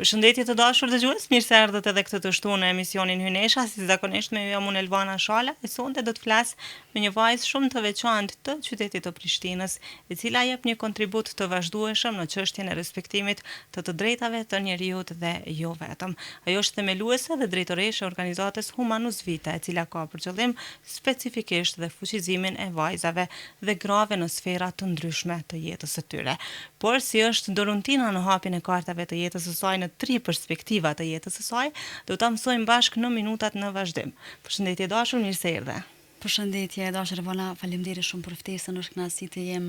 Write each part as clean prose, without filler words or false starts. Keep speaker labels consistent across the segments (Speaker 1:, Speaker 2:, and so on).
Speaker 1: Përshëndetje të dashur dëgjues, mirë se erdhët edhe këtë të shtunë në emisionin Hynesha, si zakonisht me ju jam unë Elvana Shala, e sonte do të flas me një vajzë shumë të veçantë të qytetit të Prishtinës, e cila jep një kontribut të vazhdueshëm në çështjen e respektimit të drejtave të njerëzit dhe jo vetëm. Ajo është themeluese dhe drejtoreshe e organizatës Humanus Vitae, e cila ka për qëllim specifikisht dhe fuqizimin e vajzave dhe grave në sfera të ndryshme të jetës së tyre. Por si është Doruntina në hapjen e kartave të jetës së saj në 3 perspektiva të jetës së saj, do ta mësojmë bashkë në minutat në vazhdim. Përshëndetje dashur, mirë se erdhe.
Speaker 2: Përshëndetje dashur Ivana, faleminderit shumë për ftesën, është kënaqësi të jem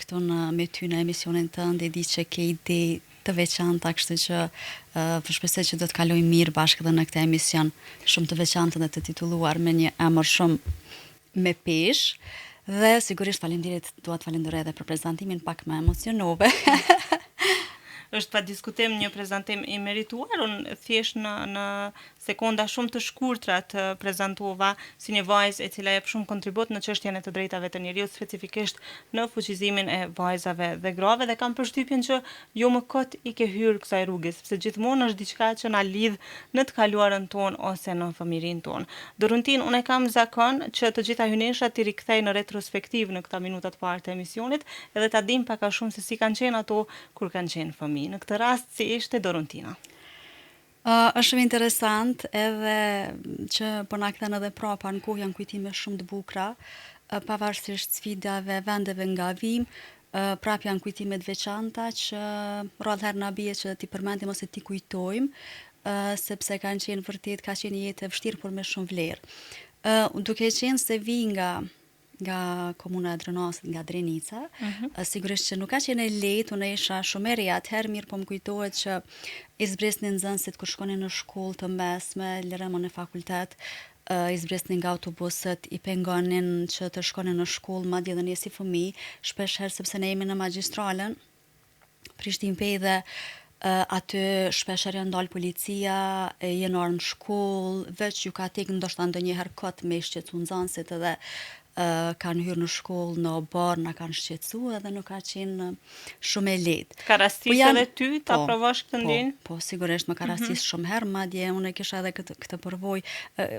Speaker 2: këtu me ty në emisionin tënd, e di që ke ide të veçanta, kështu që shpresoj që do të kalojmë mirë bashkë edhe në këtë emision shumë të veçantë dhe të titulluar me një emër shumë me peshë. Dhe sigurisht faleminderit, dua të falenderoj edhe për prezantimin, pak më emocionove.
Speaker 1: Është pa diskutim një prezantim i merituar, unë thjesht në sekonda shumë të shkurtra të prezantova si një vajzë e cila jep shumë kontribut në çështjen e të drejtave të njerëzit, specifikisht në fuqizimin e vajzave dhe grave, dhe kam përshtypjen që jo më kot i ke hyrë kësaj rruge, sepse gjithmonë është diçka që na lidh në të kaluarën tonë ose në fëmijërinë tonë. Doruntin, unë kam zakon që të gjitha hyneshat i rikthej në retrospektiv në këta minutat parë të emisionit, edhe ta dim pak a shumë se si kanë qenë ato kur kanë qenë fëmijë. Në këtë rast, si ishte Doruntina?
Speaker 2: Është shumë interesant edhe që po na kthen edhe prapa në kohë, janë kujtime shumë të bukura, pavarësisht sfidave, vendeve nga vim, prap janë kujtime të veçanta që rrallëherë na bie që ti përmendim ose ti kujtojmë, sepse kanë qenë vërtet, ka qenë një jetë e vështirë por me shumë vlerë. Duke qenë se vi nga komuna e Drenasit, nga Drenica. Sigurisht që nuk ka qenë lehtë, unë isha shumë e re atëherë, mirë po më kujtohet që i zbresnin nxënësit kur shkonin në shkollë të mesme, lëremon në fakultet, i zbresnin nga autobuset, i pengonin që të shkonin në shkollë, madje edhe ne si fëmijë, shpesh herë sepse ne jemi në magjistralen, Prishtinë Pej dhe aty shpesh herë ndal policia, jenë orë në shkollë, veç ju ka tek ndoshta ndonjëherë kot me shqetësu nxënësit edhe kanë hyrë në shkollë, në obar, na kanë shqetësuar edhe nuk ka qenë shumë e lehtë.
Speaker 1: Ka rastis edhe ty ta provosh këtë ndjenjë?
Speaker 2: Po, sigurisht më ka rastis shumë herë, madje unë kisha edhe këtë përvojë.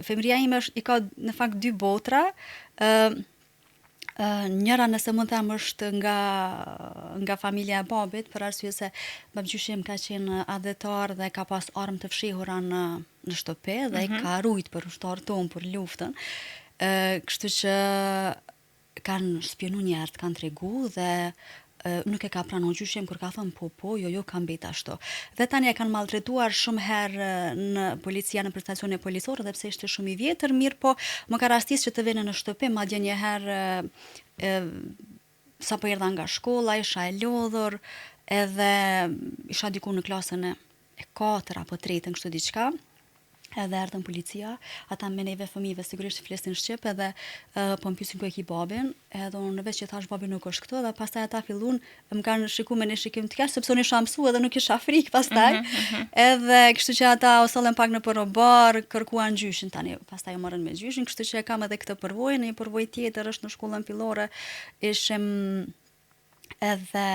Speaker 2: Femëria ime i ka në fakt 2 botra. Njëra, nëse mund të them, është nga familja e babit, për arsye se babgjyshi im ka qenë adhetar dhe ka pas armë të fshehura në shtëpi dhe i ka rujt për ushtarët tonë për luftën. Kështu që kanë spjenu njerët, kanë tregu dhe nuk e ka pranuar gjyshem kur ka thënë po, jo ka mbet ashtu. Dhe tani e kanë maltretuar shumë herë në policia, në stacione policore, dhe pse ishte shumë i vjetër, mirë po më ka rastis që të vene në shtëpi, madje një herë sa po erdha nga shkolla, isha e lodhur, edhe isha diku në klasën e 4 apo 3, kështu diçka. Edhe erdhën policia, ata me neve fëmijëve sigurisht flesin shqip, edhe po më pyesin ku e ki babin, edhe unë veç që thash babi nuk është këtu, dhe pastaj ata fillun më kanë shikuar me një shikim të keq, sepse unë isha mësuar edhe nuk isha frikë pastaj. Edhe kështu që ata u sollën pak në obar, kërkuan gjyshin tani, pastaj u morën me gjyshin, kështu që kam edhe këtë përvojë, një përvojë tjetër është në shkollën fillore, ishim edhe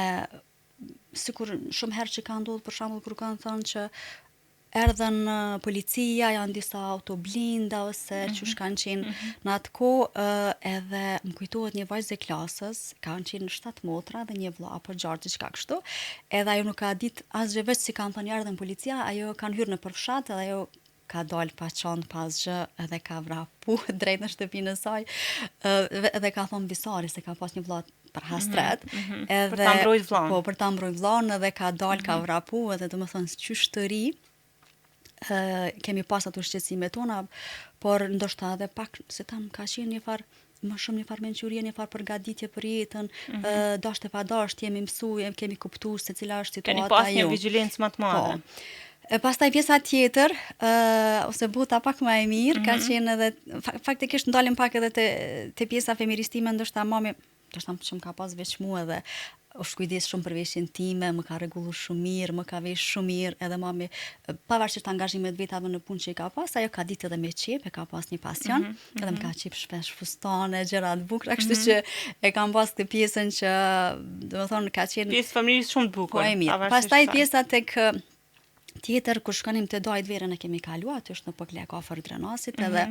Speaker 2: sikur shumë herë që ka ndodhur, për shembull kur kanë thënë që erdhen policia, janë disa autoblinda ose që kanë qenë në atë kohë, edhe më kujtohet një vajzë e klasës, kanë qenë 7 motra dhe një vëlla apo gjarë diçka kështu, edhe ajo nuk ka ditë asgjë, veç si kanë thënë erdhen policia, ajo kanë hyrë në përfshat edhe ajo ka dalë pa çantë, pas gjë, edhe ka vrapu drejt në shtëpinë e saj, edhe ka thënë visari se ka pas një vëlla për hastret, edhe
Speaker 1: për ta mbrojtur vllahun.
Speaker 2: Po, për ta mbrojtur vllahun, edhe ka dalë, ka vrapu, edhe domethënë qysh të ri. Kemi pas ato shqetësimet tona, por ndoshta edhe pak, se tam ka qenë një farë, më shumë një farë mençurie, një farë përgatitje për jetën, dasht e pa dasht, jemi mësuar, kemi kuptuar se cila është situata.
Speaker 1: Keni pas një vigjilencë më të madhe.
Speaker 2: Po. Pastaj pjesa tjetër, ose buta pak më e mirë, ka qenë edhe, faktikisht ndalim pak edhe te pjesa femiristime, ndoshta mami, ndoshta që më ka pas veç mua edhe është kujdes shumë për veshjen time, më ka rregulluar shumë mirë, më ka vesh shumë mirë, edhe mami, pavarësisht angazhimeve të vetave në punë që i ka pas, ajo ka ditë edhe me qep, e ka pas një pasion, edhe më ka qep shpesh fustane, gjëra të bukura, kështu që e kam pas këtë pjesën që, domethënë, ka qenë
Speaker 1: pjesë familjes shumë të bukur.
Speaker 2: Po e mirë. Pastaj pjesa Tjetër, kur shkonim te dajt verën e kemi kalu, aty është në Poklek afër Drenasit, edhe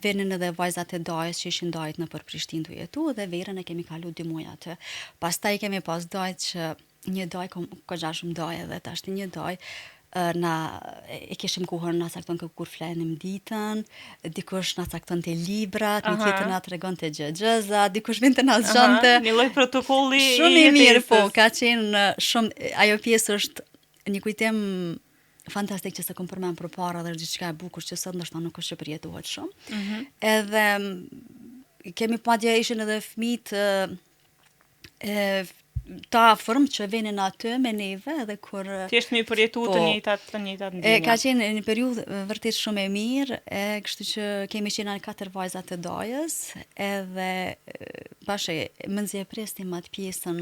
Speaker 2: venin edhe vajzat e dajës që ishin dajt nëpër Prishtinë tu jetu, dhe verën e kemi kalu 2 muaj aty. Pastaj kemi pas dajt që një daj kogja shumë daj, edhe tash një daj na e kishim kohën na cakton kur flenim ditën, dikush na caktonte librat, një tjetër na tregonte gjëza, dikush vinte na zgjonte.
Speaker 1: Një lloj protokolli
Speaker 2: shumë i mirë, po, ka qenë shumë, ajo pjesë është një kujtim fantastik që se kom përmen për para dhe është diçka e bukur që sot ndoshta nuk është që përjetohet shumë. Edhe kemi madje ishin edhe fëmijët ta afërm që venin aty me neve edhe kur
Speaker 1: thjesht mi përjetu të njëjtat ndjenja.
Speaker 2: Ka qenë një periudhë vërtet shumë e mirë, kështu që kemi qenë 4 vajza të dajës, edhe bashkë mëndzi e presnim atë pjesën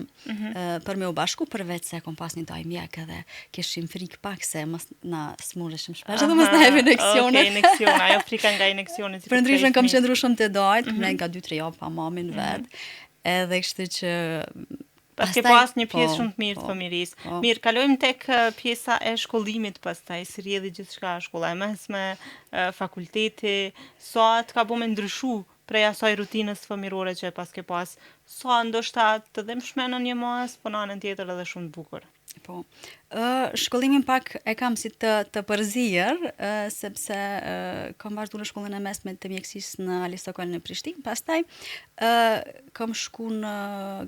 Speaker 2: për me u bashku, përveç se kom pas një daj mjek edhe kishim frikë pak se mos na smureshim shpesh, edhe mos na heve injeksionet.
Speaker 1: Okej, injekcione, ajo frika nga injeksionet.
Speaker 2: Për ndryshën kam qëndru shumë të dajt, ne nga 2-3 javë pa mamin vet, edhe kështu që
Speaker 1: Paske pas një pjesë shumë të mirë të fëmirisë. Mirë, kalojmë tek pjesa e shkollimit pastaj, si rrjedhi gjithçka, shkolla e mesme, fakulteti, sa të ka bëu me ndryshu prej asaj rutinës fëmirore që paske pas, sa ndoshta të dëmshme në një mas, po në anën tjetër edhe shumë të bukur.
Speaker 2: Po. Shkollimin pak e kam si të përzier, sepse kam vazhdu në shkollën e mesme të mjekësisë në Alistokoll në Prishtinë, pastaj kam shku në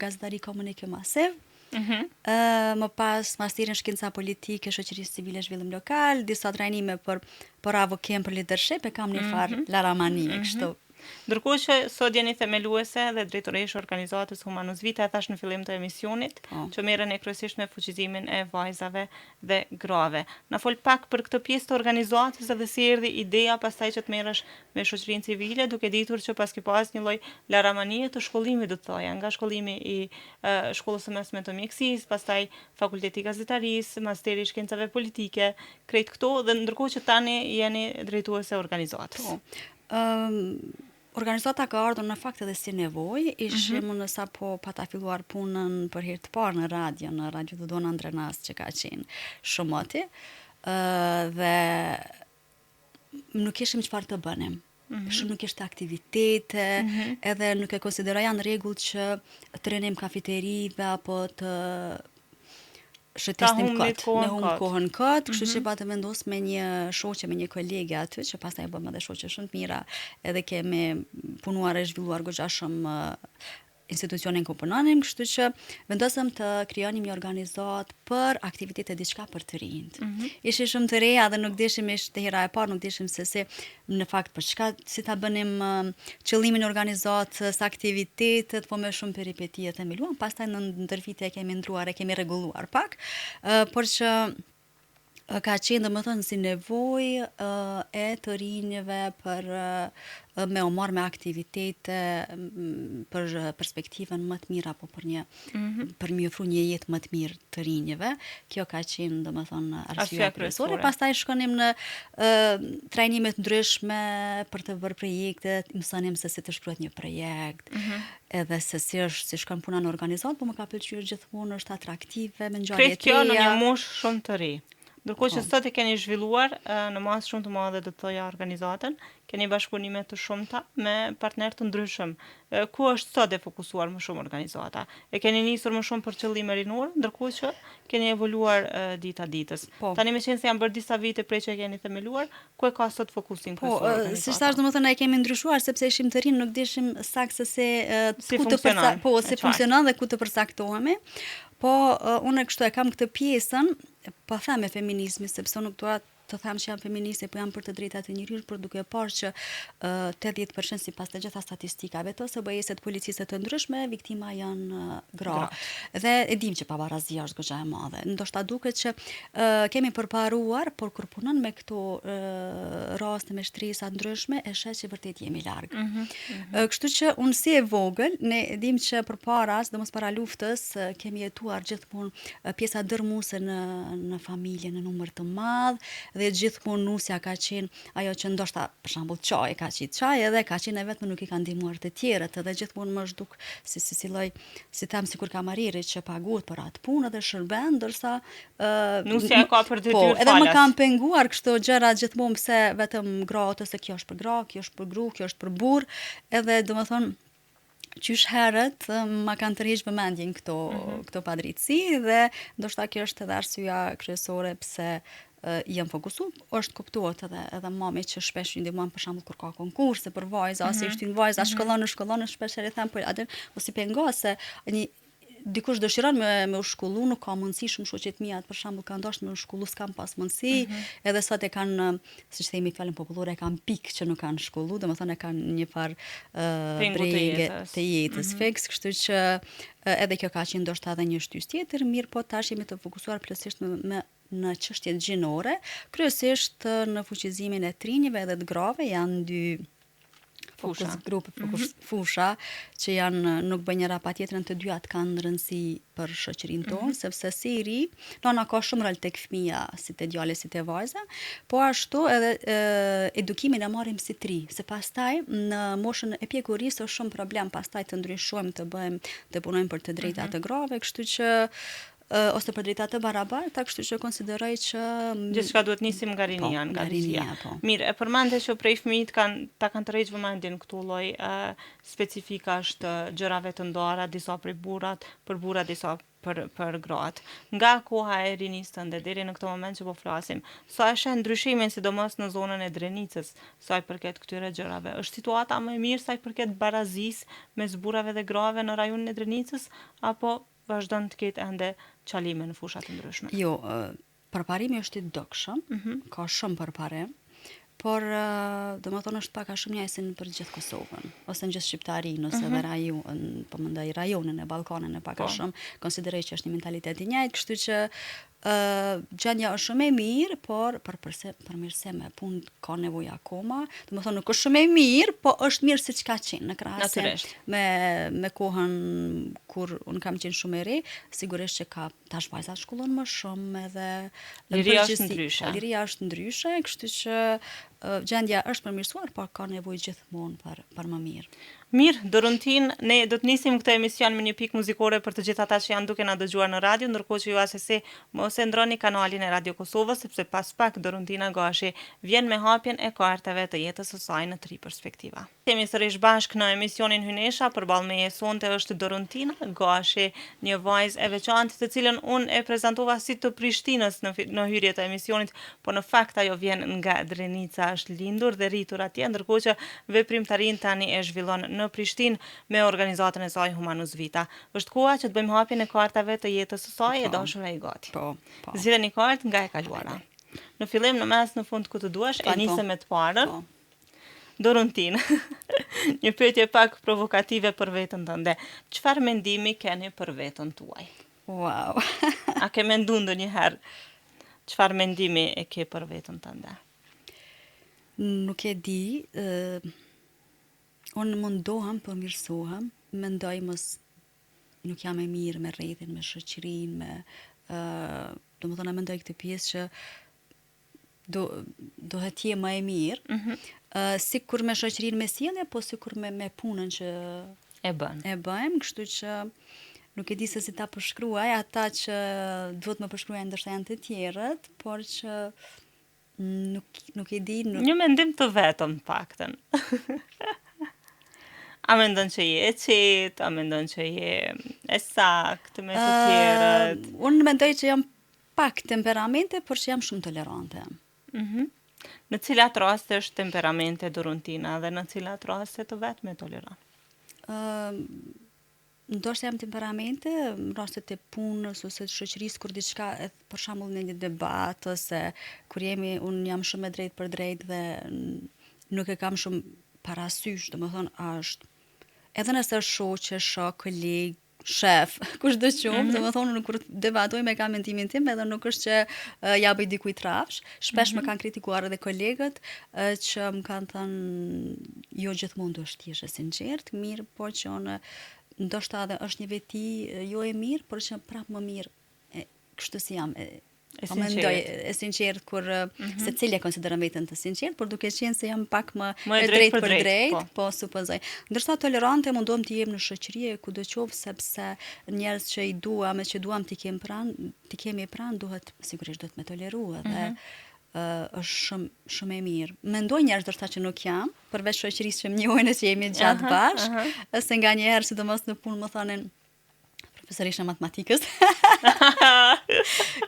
Speaker 2: gazetari komunikë masiv, më pas masterin shkenca politike, shoqërisë civile, zhvillim lokal, disa trajnime për avokem, për leadership, e kam një farë laramanie, kështu.
Speaker 1: Ndërkohë që sot jeni themeluese dhe drejtoresh organizatës Humanus Vitae, thash në fillim të emisionit, që merren kryesisht me fuqizimin e vajzave dhe grave. Na fol pak për këtë pjesë të organizatës dhe si erdhi ideja pastaj që të merresh me shoqërinë civile, duke ditur që paske pas një lloj laramanie të shkollimit, do të thoja, nga shkollimi i shkollës së mesme të mjekësisë, pastaj fakulteti i gazetarisë, masteri i shkencave politike, krejt këto, dhe ndërkohë që tani jeni drejtuese organizatës.
Speaker 2: Organizata ka ardhur në fakt edhe si nevojë, ishim në sapo pata filluar punën për herë të parë në Radio Dodona Andrenas që ka qenë shumëti, dhe nuk ishim çfarë të bënim. Shumë nuk ishte aktivitete, edhe nuk e konsideroja në rregull që të rinim kafeterive apo të shëtesnim këtë, me humbë kohën këtë, kështu që pa të vendos me një shoqe, me një kolege aty, që pastaj e bëm edhe shoqe shumë të mira, edhe kemi punuar e zhvilluar goxha shumë institucionin ku punonim, kështu që vendosëm të krijonim një organizat për aktivitete diçka për të rinjt. Ishte shumë të reja dhe nuk dishim, ishte hera e parë, nuk dishim se si në fakt për çka, si ta bënim qëllimin e organizatës, aktivitetet, po me shumë peripetie themeluam, pastaj në ndër vite e kemi ndruar, e kemi rregulluar pak, por që ka qenë domethënë si nevojë e të rinjve për me u marrë me aktivitete për perspektivën më të mirë apo për mi ofru një jetë më të mirë të rinjve. Kjo ka qenë domethënë arsyeja kryesore. Pastaj shkonim në trajnime të ndryshme për të bërë projekte, mësonim se si të shkruhet një projekt, edhe se si shkon puna në organizat, po më ka pëlqyer gjithmonë, është atraktive, me ngjarje të reja.
Speaker 1: Kjo në një moshë shumë të ri. Ndërkohë që sot e keni zhvilluar në masë shumë të madhe, do të thoja, organizatën, keni bashkëpunime të shumta me partnerë të ndryshëm. Ku është sot e fokusuar më shumë organizata? E keni nisur më shumë për qëllime rinore, ndërkohë që keni evoluar dita ditës. Tani me qenë se janë bërë disa vite prej që e keni themeluar, ku e ka sot fokusin kryesor organizata?
Speaker 2: Si thash, domethënë e kemi ndryshuar sepse ishim të rinë, nuk dishim saktë se
Speaker 1: si funksionon
Speaker 2: dhe ku të përcaktohemi. Po unë kështu e kam këtë pjesën, po them e feminizmi, sepse nuk dua të them që jam feministe, po jam për të drejtat e njerëzit, por duke parë që 80% sipas të gjitha statistikave të ose bëjëse të policisë të ndryshme, viktima janë gra. Dhe e dim që pavarësia është goxha e madhe. Ndoshta duket që kemi përparuar, por kur punon me këto raste me shtresa ndryshme, e sheh që vërtet jemi larg. Kështu që unë si e vogël, ne dim që përpara, sidomos para luftës, kemi jetuar gjithmonë pjesa dërmuese në familje në numër të madh, dhe gjithmonë nusja ka qenë ajo që ndoshta për shembull çaj ka qenë çaj edhe ka qenë e vetëm nuk i kanë ndihmuar të tjerët, edhe gjithmonë më zhduk si lloj si them sikur kamarieri që paguhet për atë punë dhe shërben, ndërsa
Speaker 1: Nusja e ka për
Speaker 2: po,
Speaker 1: detyrë
Speaker 2: edhe më
Speaker 1: falas.
Speaker 2: kanë penguar kështu gjëra gjithmonë pse vetëm gratë ose kjo është për gra, kjo është për gru, kjo është për burr, edhe domethënë qysh herët ma kanë tërheq vëmendjen këto padrejtësi dhe ndoshta kjo është edhe arsyeja kryesore pse jam fokusu, është kuptuar edhe mami që shpesh i ndihmon për shembull kur ka konkurse për vajza ose i shtyn vajza shkollon shpesh herë them po atë ose pengo se një dikush dëshiron me u shkollu, nuk ka mundësi, shumë shoqet mia për shembull kanë dashur me u shkollu, s'kan pas mundësi, edhe sot e kanë, siç themi fjalën popullore, e kanë pikë që nuk kanë shkollu, domethënë e kanë një farë brenge të jetës fiks, kështu që edhe kjo ka qenë ndoshta edhe një shtys tjetër, mirë po tash jemi të fokusuar plotësisht në çështjet gjinore, kryesisht në fuqizimin e trinjve edhe të grave, janë dy fokus grupe, fusha që janë nuk bën njëra patjetrën, të dyat kanë rëndësi për shoqërinë tonë, sepse si i ri, nana ka shumë rol tek fëmia, si te djali, si te vajza, po ashtu edhe edukimin e marrim si tri, se pastaj në moshën e pjekurisë është shumë problem pastaj të ndryshojmë, të punojmë për të drejtat të grave, kështu që ose për drejta të barabarta, kështu që konsideroj që
Speaker 1: gjithçka duhet nisim nga rinia, nga rinia.
Speaker 2: Po.
Speaker 1: Mirë, e përmende që prej fëmijët ta kanë tërheq vëmendjen këtu lloj specifikash të gjërave të ndara, disa për burrat, disa për gratë. Nga koha e rinisë tënde deri në këtë moment që po flasim, sa e sheh ndryshimin sidomos në zonën e Drenicës, sa i përket këtyre gjërave? Është situata më e mirë sa i përket barazisë mes burrave dhe grave në rajonin e Drenicës apo vazhdon të ketë ende çalime në fusha të ndryshme?
Speaker 2: Jo, përparimi është i dukshëm, ka shumë përparim, por domethënë është pak a shumë njëjtë për gjithë Kosovën, ose në gjithë Shqiptarinë, ose edhe rajon, po mendoj rajonin e Ballkanit e pak a shumë, konsideroj që është një mentalitet i njëjtë, kështu që gjendja është shumë e mirë, por përmirësim me punë ka nevojë akoma. Domethënë nuk është shumë e mirë, po është mirë siç ka qenë në krahasim me kohën kur un kam qenë shumë e re, sigurisht që ka tash vajzat shkollon më shumë edhe
Speaker 1: liria është ndryshe.
Speaker 2: Liria është ndryshe, kështu që gjendja është përmirësuar, por ka nevojë gjithmonë për më mirë.
Speaker 1: Mirë, Dorontin, ne do të nisim këtë emision me një pikë muzikore për të gjithë ata që janë duke na dëgjuar në radio, ndërkohë që ju asesi mos e ndroni kanalin e Radio Kosovës, sepse pas pak Dorontina Gashi vjen me hapjen e kartave të jetës së saj në 3 perspektiva. Jemi sërish bashkë në emisionin Hynesha, përballë meje sonte është Dorontina Gashi, një vajzë e veçantë të cilën unë e prezantova si të Prishtinës në hyrje të emisionit, po në fakt ajo vjen nga Drenica, është lindur dhe rritur atje, ndërkohë që veprimtarinë tani e zhvillon në Prishtinë me organizatën e saj Humanus Vita. Është koha që të bëjmë hapjen e kartave të jetës së saj, e dashura i gati.
Speaker 2: Po.
Speaker 1: Zgjidhni kartë nga e kaluara. Në fillim, në mes, në fund ku të duash, e nisem me të parën. Dorontin, një pyetje pak provokative për veten tënde. Çfarë mendimi keni për veten tuaj?
Speaker 2: Wow.
Speaker 1: A ke menduar ndonjëherë çfarë mendimi e ke për veten tënde?
Speaker 2: Nuk e di, unë mundohem, përmirësohem, mendoj mos nuk jam e mirë me rrethin, me shoqërinë, domethënë mendoj këtë pjesë që dohet je më e mirë, sikur me shoqërinë me sjellje, po sikur me punën që
Speaker 1: e
Speaker 2: bëjmë, kështu që nuk e di se si ta përshkruaj, ata që duhet më përshkruajnë ndoshta janë të tjerët, por që nuk e di.
Speaker 1: Një mendim të vetëm paktën. A mendon që je e qetë, a mendon që je e saktë me të tjerët?
Speaker 2: Unë mendoj që jam pak temperamente, por që jam shumë tolerante.
Speaker 1: Në cilat raste është temperamente Dorontina dhe në cilat raste të vetme tolerant?
Speaker 2: Ndoshta jam temperamente, në rastet e punës ose të shoqërisë, kur diçka, për shembull në një debat ose kur unë jam shumë e drejtë për drejtë dhe nuk e kam shumë parasysh, domethënë është edhe nëse është shoqe, shok, koleg, shef, kushdo qoftë, domethënë kur debatoj me kam mendimin tim, edhe nuk është që ja bëj dikujt rrafsh. Shpesh më kanë kritikuar edhe kolegët që më kanë thënë jo gjithmonë duhesh të jesh sinqert, mirë, po që unë ndoshta edhe është një veti jo e mirë, por që prapë më mirë kështu si jam. Po mendoj e sinqert kur secili e konsideron veten të sinqert, por duke qenë se jam pak më
Speaker 1: e
Speaker 2: drejt për
Speaker 1: drejt,
Speaker 2: drejt, po supozoj. Ndërsa tolerante mundohem të jem në shoqëri kudo qoftë sepse njerëz që i dua, me që duam t'i kemi pranë, duhet sigurisht duhet me toleru edhe është shumë e mirë. Mendoj njerëz ndoshta që nuk jam, përveç shoqërisë që më njohin që jemi gjatë bashkë, ose nganjëherë sidomos në punë më thonin profesorisha matematikës.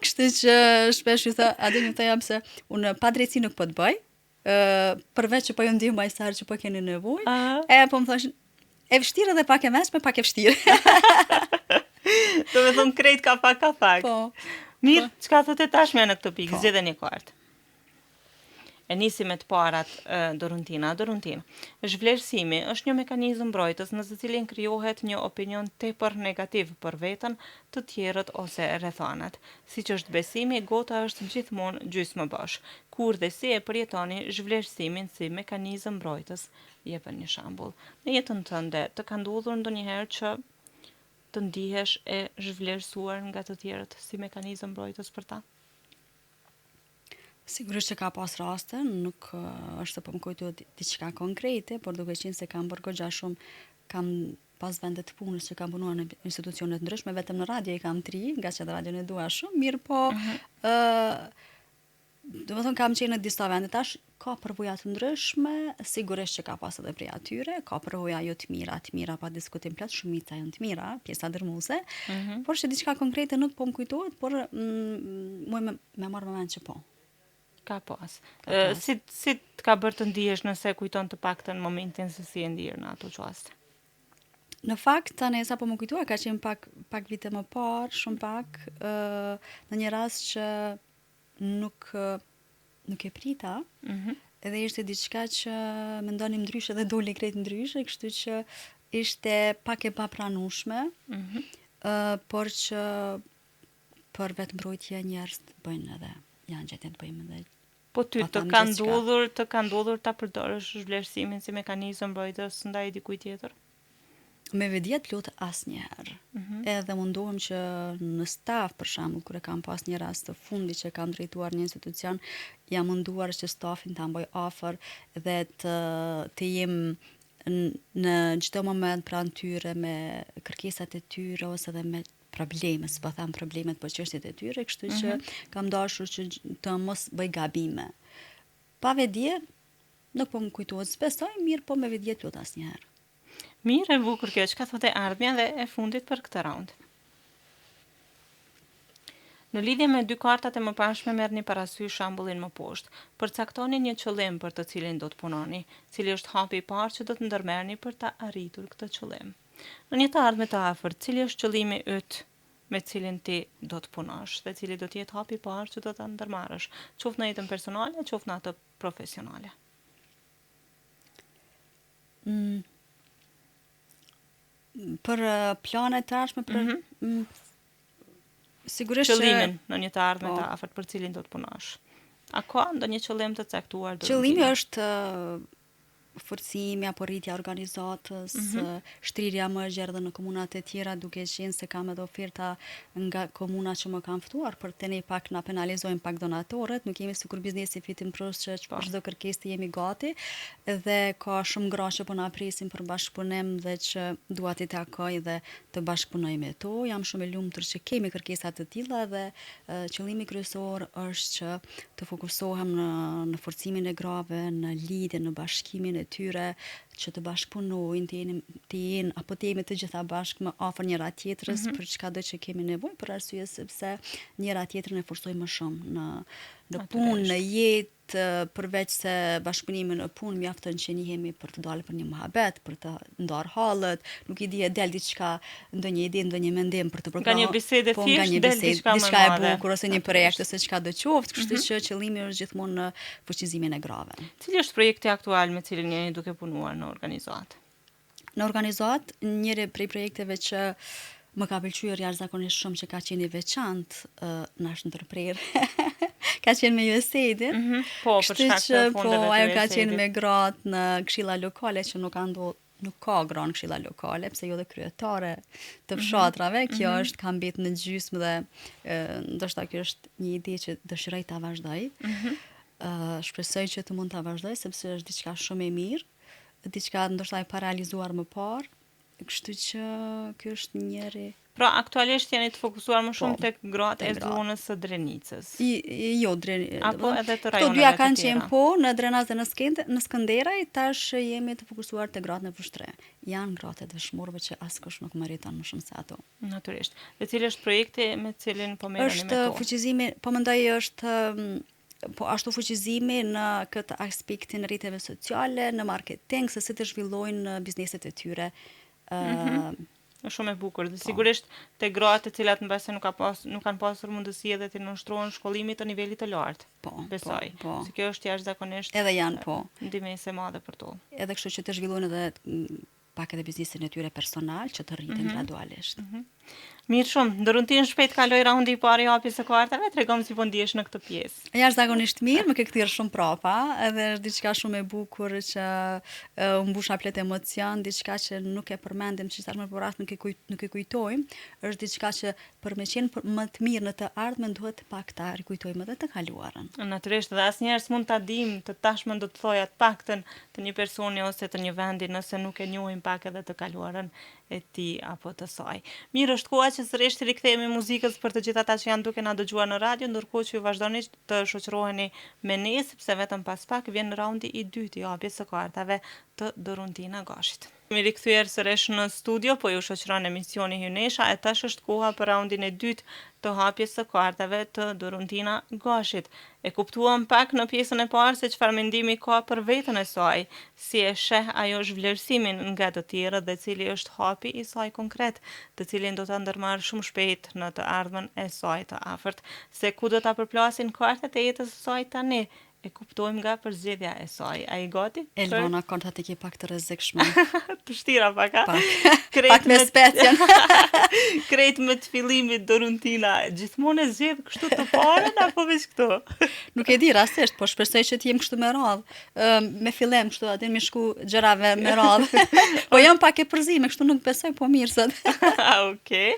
Speaker 2: Kështu që shpesh ju thë, a dhe një të jam se unë pa drejtësi nuk po të bëj, përveç që po ju ndihmë majsarë që po keni nevojë, po më thoshin, e vështirë dhe pak e meshme, pak e vështirë.
Speaker 1: Do me thonë krejt ka pak.
Speaker 2: Po.
Speaker 1: Mirë, çka thotë tashmë në këtë pikë, zgjedhë një kartë. E nisi me të parat Dorontina. Zhvlerësimi është një mekanizëm mbrojtës në të cilin krijohet një opinion tepër negativ për veten, të tjerët ose rrethanat. Siç është besimi, gota është gjithmonë gjysmëbash. Kur dhe si e përjetoni zhvlerësimin si mekanizëm mbrojtës? Jepën një shembull. Në jetën tënde të ka ndodhur ndonjëherë që të ndihesh e zhvlerësuar nga të tjerët si mekanizëm mbrojtës për ta?
Speaker 2: Sigurisht që ka pas raste, nuk është të po më kujtohet diçka konkrete, por duke qenë se kam bërë goxha shumë, kam pas vendet të punës që kam punuar në institucione të ndryshme, vetëm në radio i kam 3, nga që radion e dua shumë, mirë po, do më thonë kam qenë në disa vende tash, ka përvoja të ndryshme, sigurisht që ka pas edhe prej atyre, ka përvoja jo të mira pa diskutim plot, shumica janë të mira, pjesa dërmuese, por që diçka konkrete nuk po më kujtohet, por më marr mend që po.
Speaker 1: Ka pas. Si të ka bërë të ndihesh nëse kujton të paktën momentin se si e ndiher në ato çaste?
Speaker 2: Në fakt, tani sa po më kujtoa, ka qenë pak vite më parë, shumë pak, në një rast që nuk e prita, edhe ishte diçka që mendonim ndryshe dhe doli krejt ndryshe, kështu që ishte pak e papranueshme, por që për vetë mbrojtje njerëz bëjnë edhe janë gjetje të bëjmë edhe.
Speaker 1: Po ty të ka ndodhur ta përdorësh zhvlerësimin si mekanizëm mbrojtës ndaj dikujt tjetër?
Speaker 2: Me vedije plot asnjëherë. Edhe mundohem që në staf, për shembull, kur e kam pas një rast të fundit që kam drejtuar një institucion, jam munduar që stafin ta mbaj afër dhe të jem në çdo moment pranë tyre me kërkesat e tyre ose edhe me probleme, s'po them problemet, po çështjet e tyre, kështu që kam dashur që të mos bëj gabime. Pa vedije, nuk po më kujtohet s'besoj, mirë po me vedije plot asnjëherë.
Speaker 1: Mirë, e bukur kjo, çka thotë ardhmja dhe e fundit për këtë raund. Në lidhje me dy kartat e mëparshme merrni parasysh shembullin më poshtë. Përcaktoni një qëllim për të cilin do të punoni, cili është hapi i parë që do të ndërmerrni për ta arritur këtë qëllim. Në një të ardhme të afërt, cili është qëllimi yt me cilin ti do të punosh dhe cili do të jetë hapi i parë që do ta ndërmarrësh, qoftë në jetën personale, qoftë në atë profesionale?
Speaker 2: Për planet të ardhme, sigurisht
Speaker 1: qëllimin në një të ardhme të afërt për cilin do të punosh. A ka ndonjë qëllim të caktuar?
Speaker 2: Qëllimi është forcimi apo rritja organizatës, shtrirja më e gjerë dhe në komunat e tjera, duke qenë se kam edhe oferta nga komuna që më kanë ftuar, për të ne pak na penalizojnë pak donatorët, nuk jemi sikur biznesi fitim pros që për çdo kërkesë të jemi gati, dhe ka shumë gra që po na presin për bashkëpunim dhe që dua t'i takoj dhe të bashkëpunoj me to. Jam shumë e lumtur që kemi kërkesa të tilla dhe qëllimi kryesor është që të fokusohem në forcimin e grave, në lidhje, në bashkimin e tyre, që të bashkëpunojnë, të jenë apo të jemi të gjitha bashkë më afër njëra tjetrës për çkado që kemi nevojë, për arsye sepse njëra tjetrën e forcojmë më shumë në punë, në jetë, përveç se bashkëpunimi në punë mjafton që njihemi për të dalë për një muhabet, për të ndarë hallet, nuk i di e del diçka, ndonjë ide, ndonjë mendim për të
Speaker 1: nga një bisedë thjesht del diçka
Speaker 2: e bukur ose një projekt ose çka do qoftë, kështu që qëllimi është gjithmonë në fuqizimin e grave.
Speaker 1: Cili është projekti aktual me cilin jeni duke punuar në organizatë?
Speaker 2: Në organizatë, njëri prej projekteve që më ka pëlqyer jashtëzakonisht shumë që ka qenë i veçantë në ashtë ndërprerje. Ka qenë me USAID-in.
Speaker 1: Po, për shkak të fondeve të
Speaker 2: ajo ka
Speaker 1: USAID-it.
Speaker 2: qenë me gratë në këshilla lokale që nuk ka nuk ka granë këshilla lokale, pse jo dhe kryetare të fshatrave, kjo është ka mbetë në gjysmë dhe ndoshta kjo është një ide që dëshiroj ta vazhdoj. Shpresoj që të mund ta vazhdoj sepse është diçka shumë e mirë, diçka ndoshta e parealizuar më parë, kështu që ky është njëri.
Speaker 1: Pra, aktualisht jeni të fokusuar më shumë tek gratë e zonës së Drenicës.
Speaker 2: Jo, Drenicës.
Speaker 1: Apo edhe të
Speaker 2: Këto
Speaker 1: rajoneve
Speaker 2: dyja
Speaker 1: të
Speaker 2: kanë
Speaker 1: tjera.
Speaker 2: qenë po në Drenaz dhe në Skënderaj, tash jemi të fokusuar te gratë në Vushtre. Janë gratë të dëshmorëve që askush nuk meriton më shumë se ato.
Speaker 1: Natyrisht. Dhe cili është projekti me cilin po merreni me
Speaker 2: Është
Speaker 1: to?
Speaker 2: fuqizimi, po mendoj është po ashtu fuqizimi në këtë aspektin rrjeteve sociale, në marketing, se si të zhvillojnë bizneset e tyre.
Speaker 1: Është shumë e bukur. Dhe sigurisht te gratë të cilat mbase nuk kanë pasur mundësi edhe të nënshtrohen shkollimit të nivelit të lartë.
Speaker 2: Po,
Speaker 1: Besoj.
Speaker 2: po.
Speaker 1: Se kjo është jashtëzakonisht
Speaker 2: Edhe janë po.
Speaker 1: ndihmëse e madhe për to.
Speaker 2: Edhe kështu që të zhvillojnë edhe pak edhe biznesin e tyre personal që të rriten gradualisht.
Speaker 1: Mirë shumë, ndërruntin shpejt kaloj raundi i parë i hapjes së kartave, tregom si po ndihesh në këtë pjesë.
Speaker 2: Jashtëzakonisht mirë, më ke kthyer shumë prapa, edhe është diçka shumë e bukur që u mbusha plot emocion, diçka që nuk e përmendim, që tashmë për rast nuk e kujtojmë, është diçka që për me qenë më të mirë në të ardhmen duhet pak ta rikujtojmë edhe të kaluarën.
Speaker 1: Natyrisht, dhe asnjëherë s'mund ta dim të tashmen do të thoja të paktën të një personi ose të një vendi nëse nuk e njohim pak edhe të kaluarën e tij apo të saj. Mirë, është koha që sërish të rikthehemi muzikës për të gjithë ata që janë duke na dëgjuar në radio, ndërkohë që ju vazhdoni të shoqëroheni me ne, sepse vetëm pas pak vjen raundi i dytë i hapjes së kartave të Doruntina Gashit. Jemi rikthyer sërish në studio, po ju shoqëron emisioni Hynesha, e tash është koha për raundin e dytë të hapjes së kartave të Doruntina Gashit. E kuptuam pak në pjesën e parë se çfarë mendimi ka për veten e saj, si e sheh ajo zhvlerësimin nga të tjerët dhe cili është hapi i saj konkret, të cilin do ta ndërmarrë shumë shpejt në të ardhmen e saj të afërt, se ku do ta përplasin kartat e jetës së saj tani. E kuptojmë nga përzgjedhja e saj. A i gati?
Speaker 2: Elvona, kartat e ke pak të rrezikshme.
Speaker 1: Të vështira pak, a?
Speaker 2: Pak me specin.
Speaker 1: Krejt me të fillimit Doruntina, gjithmonë e zgjedh kështu të parën apo veç këto?
Speaker 2: Nuk e di rastisht, po shpresoj që të jem kështu me radhë. Me fillim kështu, aty më shku gjërave me radhë. Po jam pak e përzime, kështu nuk besoj, po mirë sot.
Speaker 1: Okej.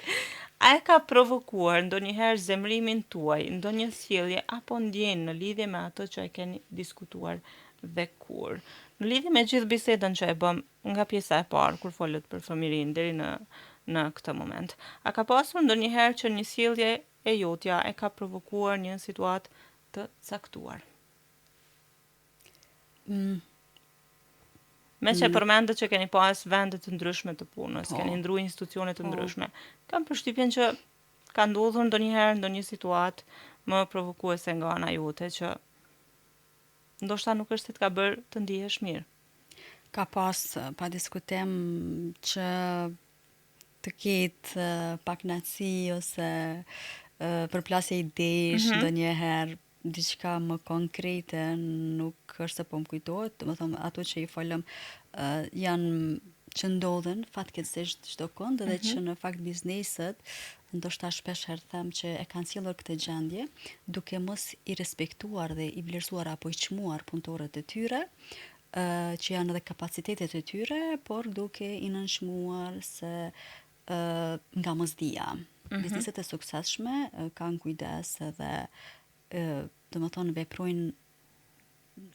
Speaker 1: A e ka provokuar ndonjëherë zemrimin tuaj, ndonjë sjellje apo ndjenjë në lidhje me ato që e keni diskutuar dhe kur? Në lidhje me gjithë bisedën që e bëm nga pjesa e parë kur folët për fëmijërinë deri në këtë moment, a ka pasur ndonjëherë që një sjellje e jotja e ka provokuar një situatë të caktuar? Me që përmendet që keni pas vende të ndryshme të punës, keni ndru institucione të ndryshme. Kam përshtypjen që ka ndodhur ndonjëherë ndonjë situatë më provokuese nga ana jote që ndoshta nuk është se të ka bërë të ndihesh mirë.
Speaker 2: Ka pas pa diskutim që të ketë pak naci ose përplasje idesh ndonjëherë diçka më konkrete nuk është se po më kujtohet, do të thonë ato që i folëm janë që ndodhen fatkeqësisht çdo kënd edhe që në fakt bizneset ndoshta shpesh herë them që e kanë sjellur këtë gjendje duke mos i respektuar dhe i vlerësuar apo i çmuar punëtorët e tyre që janë edhe kapacitetet e tyre, por duke i nënçmuar se nga mosdia. Bizneset e suksesshme kanë kujdes edhe do të thonë veprojnë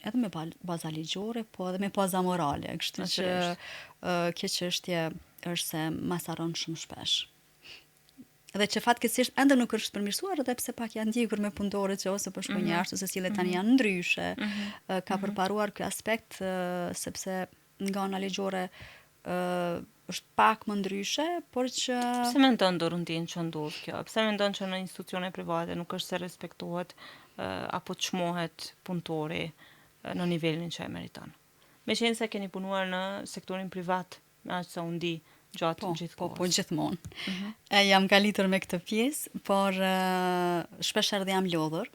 Speaker 2: edhe me baza ligjore, po edhe me baza morale, kështu që kjo çështje është se masaron shumë shpesh. Edhe që fatkeqësisht ende nuk është përmirësuar edhe pse pak janë ndjekur me punëtorët që ose po shkojnë jashtë ose sillet tani janë ndryshe. Ka përparuar ky aspekt sepse nga ana ligjore është pak më ndryshe, por që
Speaker 1: Pse mendon Doruntin që ndodh kjo? Pse mendon që në institucione private nuk është se respektohet apo çmohet punëtori në nivelin që e meriton? Meqense keni punuar në sektorin privat, aq sa u ndi gjatë gjithë kohës.
Speaker 2: Po gjithmonë. Jam galitur me këtë pjesë, por shpesh edhe jam lodhur,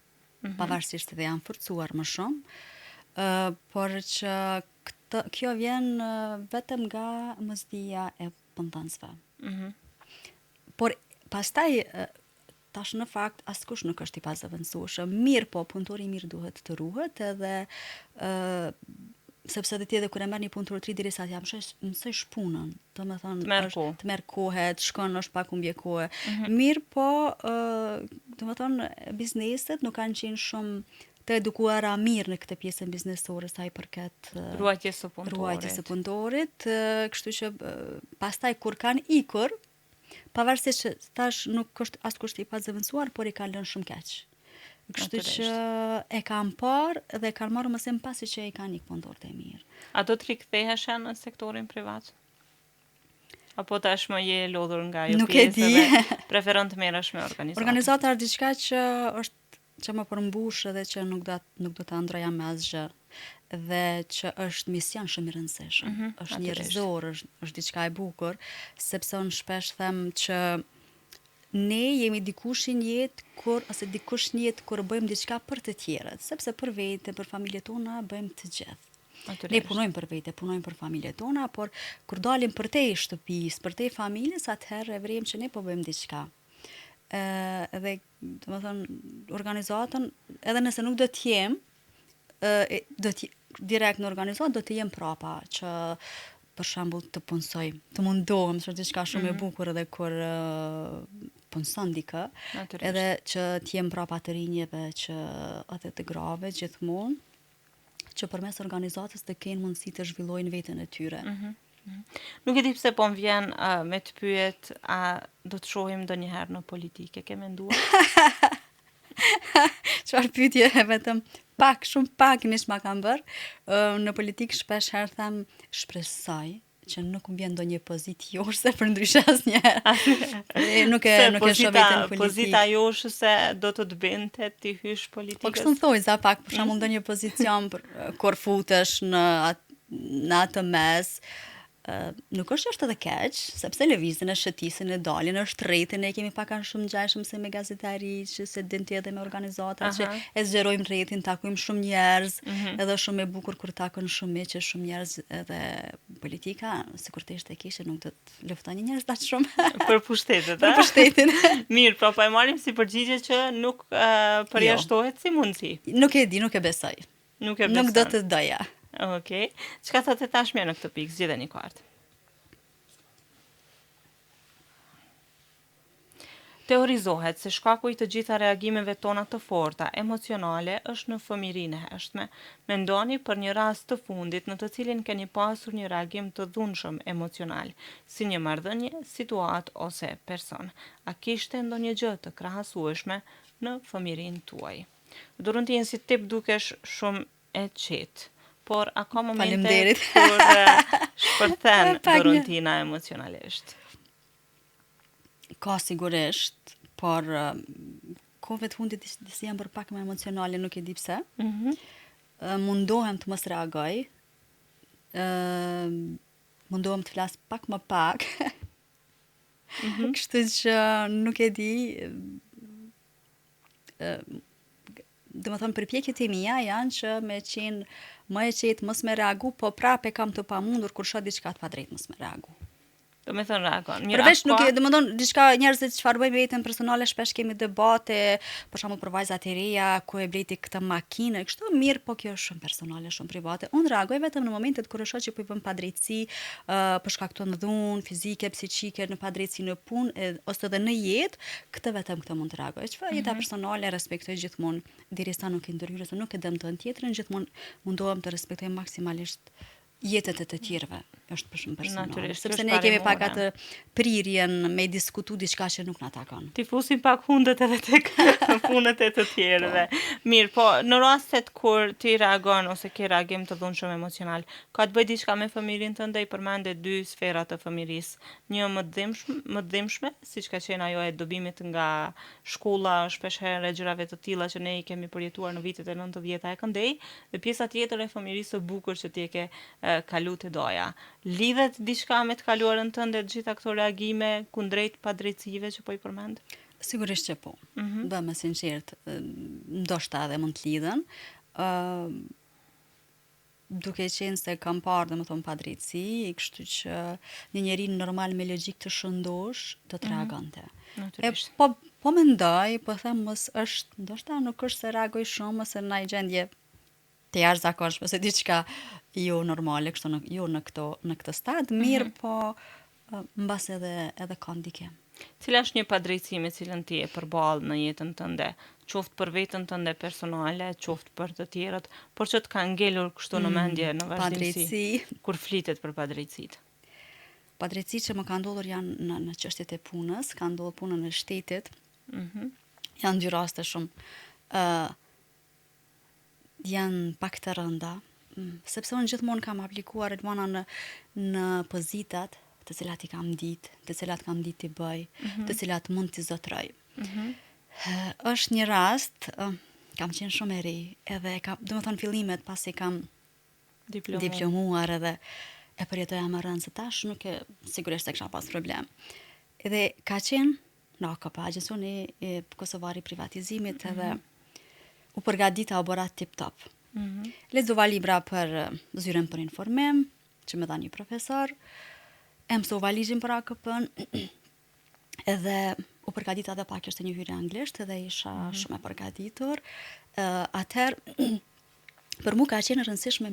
Speaker 2: pavarësisht edhe jam forcuar më shumë, por që kjo vjen vetëm nga mosdia e punëdhënësve. Por pastaj tash në fakt askush nuk është i pazëvendësueshëm. Mirë po, punëtori i mirë duhet të ruhet edhe sepse dhe tjetër kur e merr një punë të re derisa t'ja mësoj punën, domethënë
Speaker 1: Të merr kohë.
Speaker 2: të merr kohë, të shkon është pak humbje kohe. Mirë, po domethënë bizneset nuk kanë qenë shumë të edukuara mirë në këtë pjesën biznesore sa i përket
Speaker 1: Ruajtjes së punëtorit.
Speaker 2: ruajtjes së punëtorit, kështu që pastaj kur kanë ikur, pavarësisht që tash nuk është askush i pazëvendësuar, por i kanë lënë shumë keq. Kështu që e kam parë dhe kanë marrë mësim pasi që i kanë ikë punëtorët e mirë.
Speaker 1: A do të rikthehesh në sektorin privat? Apo tashmë je lodhur nga ajo
Speaker 2: Nuk e
Speaker 1: pjesë
Speaker 2: di.
Speaker 1: dhe preferon të merresh me organizata?
Speaker 2: Organizata është diçka që është që më përmbush edhe që nuk do ta ndroja me asgjë dhe që është mision shumë i rëndësishëm. Është njerëzor, është diçka e bukur, sepse unë shpesh them që ne jemi dikush në jetë kur bëjmë diçka për të tjerët, sepse për vete, për familjet tona bëjmë të gjithë. Ne punojmë për vete, punojmë për familjet tona, por kur dalim për te shtëpisë, për te familjes, atëherë e vrem që ne po bëjmë diçka. Edhe domethënë organizatën, edhe nëse nuk do të jem, direkt në organizatë do të jem prapa që për shembull të punsoj, të mundohem, është diçka shumë e bukur edhe kur punson dikë, edhe që të jem prapa të rinjeve që atë të grave gjithmonë, që përmes organizatës të kenë mundësi të zhvillojnë veten e tyre.
Speaker 1: Nuk e di pse po më vjen me të pyet, a do të shohim ndonjëherë në politikë, ke menduar?
Speaker 2: Çfarë pyetje vetëm shumë pak mish ma kam bërë. Në politikë shpesh herë them shpresoj që nuk më vjen ndonjë pozitë joshse për ndryshe asnjëherë. Nuk e shoh veten në politikë.
Speaker 1: Pozita joshse se do të binte ti hysh politikës.
Speaker 2: Po kështu thoj za pak, për shembull ndonjë pozicion kur futesh në atë mes. Nuk është edhe keq, sepse lëvizjen e shëtisën e dalin, është rrjetin, ne kemi pak shumë ngjashëm se me gazetari, që se din tjetër me organizata, që e zgjerojmë rrjetin, takojmë shumë njerëz, edhe shumë e bukur kur takon shumë njerëz edhe politika, sikur të ishte keqe nuk do të luftonte njerëz dash shumë
Speaker 1: për pushtetet,
Speaker 2: për pushtetin.
Speaker 1: Mirë, po e marrim si përgjigje që nuk përjashtohet si mundësi.
Speaker 2: Nuk e di, nuk e besoj.
Speaker 1: Nuk e besoj.
Speaker 2: Nuk do të doja.
Speaker 1: Okej. Çka thotë tashmë në këtë pikë, zgjidhe një kartë. Teorizohet se shkaku i të gjitha reagimeve tona të forta, emocionale, është në fëmirinë e hershme. Mendoni për një rast të fundit në të cilin keni pasur një reagim të dhunshëm emocional, si një marrëdhënie, situatë ose person. A kishte ndonjë gjë të krahasueshme në fëmirinë tuaj? Durën të jenë si tip dukesh shumë e qetë. Por a ka momente kur shpërthen Dorontina emocionalisht?
Speaker 2: Ka sigurisht, por kohëve të fundit si jam bërë pak më emocionale, nuk e di pse. Mundohem të mos reagoj. Mundohem të flas pak më pak. Kështu që nuk e di. Domethënë përpjekjet e mia janë që me qenë më e qetë, mos me reagu, po prapë kam të pamundur kur shoh diçka të padrejtë mos me reagu.
Speaker 1: Do me thënë reagon.
Speaker 2: Përveç nuk e, domethënë diçka njerëzit çfarë bëjnë vetëm personale, shpesh kemi debate, për shembull për vajzat e reja, ku e bleti këtë makinë, kështu mirë, po kjo është shumë personale, shumë private. Unë reagoj vetëm në momentet kur e shoh që po i bën padrejtësi, për shkak të dhunë fizike, psiqike, në padrejtësi në punë ose edhe në jetë, këtë mund të reagoj. Çfarë jeta personale respektoj gjithmonë, derisa nuk i ndërhyrë, se nuk e dëmton tjetrën, gjithmonë mundohem të respektoj maksimalisht jetët e të tjerëve, është për shumë personale. Sepse ne kemi pak atë prirjen me diskutu diçka që nuk na takon.
Speaker 1: Ti fusim pak hundet edhe tek punët e të tjerëve. Mirë, po në rastet kur ti reagon ose ke reagim të dhunshëm emocional, ka të bëjë diçka me fëmijën tënde, i përmende dy sfera të fëmirisë. Një më dhimbshme, siç ka qenë ajo e dobimit nga shkolla, shpesh herë gjërave të tilla që ne i kemi përjetuar në vitet e 90-ta e këndej, dhe pjesa tjetër e fëmirisë së bukur që ti e ke kalu të doja. Lidhet diçka me të kaluarën tënde të gjitha këto reagime kundrejt padrejtësive që po i përmend?
Speaker 2: Sigurisht që po. Bëmë sinqert, ndoshta edhe mund të lidhen. Duke qenë se kam parë domethënë padrejtësi, kështu që një njeri normal me logjik të shëndosh do të reagonte. Po mendoj, po them mos është, ndoshta nuk është se reagoj shumë ose në një gjendje të jashtëzakonshme, se diçka jo normale kështu jo në këtë stad, mirë po mbas edhe ka ndikim.
Speaker 1: Cila është një padrejtësi me cilën ti e përballë në jetën tënde, qoftë për veten tënde personale, qoftë për të tjerët, por që të ka ngelur kështu në mendje në vazhdimsi kur flitet për padrejtësitë?
Speaker 2: Padrejtësitë që më ka ndodhur janë në çështjet e punës, ka ndodhur punën e shtetit. Janë dy raste shumë janë pak të rënda, sepse unë gjithmonë kam aplikuar Elvana në pozitat të cilat i kam ditë, të cilat kam ditë t'i bëj, të cilat mund t'i zotroj. Është një rast, kam qenë shumë e ri, edhe do të thonë fillimet pasi kam diplomuar edhe e përjetoja më rëndë se tash, nuk e sigurisht se kisha pas problem. Edhe ka qenë në AKP, Agjencioni e Kosovar i Privatizimit, edhe u përgatita u bëra tip-top. Lexova libra për zyrën për informim, që më dha një profesor, e mësova ligjin për AKP-n, edhe u përgatita edhe pak është një hyrje anglisht, edhe isha shumë e përgatitur. Atëherë, për mu ka qenë rëndësishme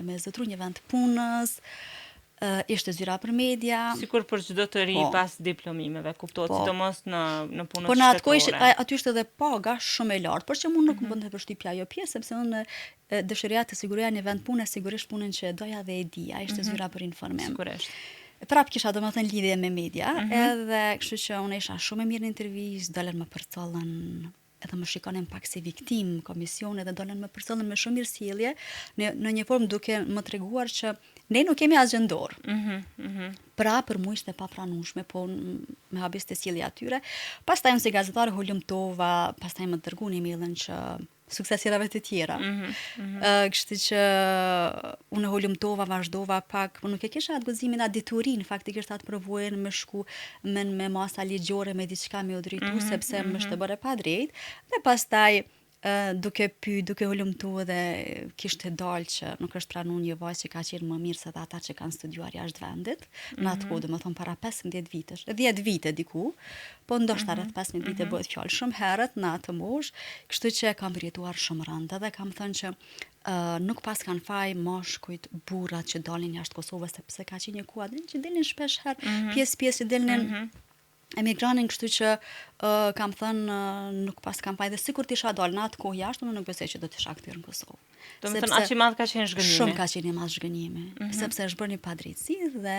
Speaker 2: me zotru një vend punës, ishte zyra për media.
Speaker 1: Sikur për çdo të ri pas diplomimeve, kuptohet, sidomos në punët shtetërore.
Speaker 2: Po në atë kohë aty ishte edhe paga shumë e lartë, por që mu nuk më bënte përshtypja ajo pjesë, sepse unë dëshiroja të siguroja një vend pune, sigurisht punën që doja dhe e dija, ishte zyra për informim.
Speaker 1: Sigurisht.
Speaker 2: Prap kisha domethënë lidhje me media, edhe kështu që unë isha shumë e mirë në intervistë, dolen më përcollën, edhe më shikonin pak si viktim komisione, dhe dolen më përcollën me shumë mirësjellje, në një formë duke më treguar që ne nuk kemi asgjë në dorë. Pra për mua ishte papranueshme, po me habis të sjellja atyre. Pastaj unë si gazetare hulumtova, pastaj më dërguan emailën që suksesirave të tjera. Kështu që unë hulumtova, vazhdova pak, nuk e kisha atë guximin, atë diturin, faktikisht atë përvojën me shku me masa ligjore, me diçka me u drejtu, sepse më ishte bërë pa drejt, dhe pastaj duke hulumtu dhe kishte dalë që nuk është pranuar një vajzë që ka qenë më mirë se ata që kanë studiuar jashtë vendit, në atë kohë, domethënë para 15 vitesh, 10 vite diku, po ndoshta rreth 15 vite bëhet fjalë shumë herët në atë moshë, kështu që kam përjetuar shumë rënd, dhe kam thënë që nuk pas kanë faj mashkujt burrat që dalin jashtë Kosovës, sepse ka qenë një kohë që dilnin shpesh herë, pjesë që dilnin emigranin, kështu që kam thënë nuk pas kam faj, dhe sikur t'isha dalë në atë kohë jashtë, unë nuk besoj që do t'isha kthyer në Kosovë.
Speaker 1: Do të thënë aq i madh ka qenë zhgënjimi.
Speaker 2: Shumë ka qenë i madh zhgënjimi, sepse është bërë një padrejtësi dhe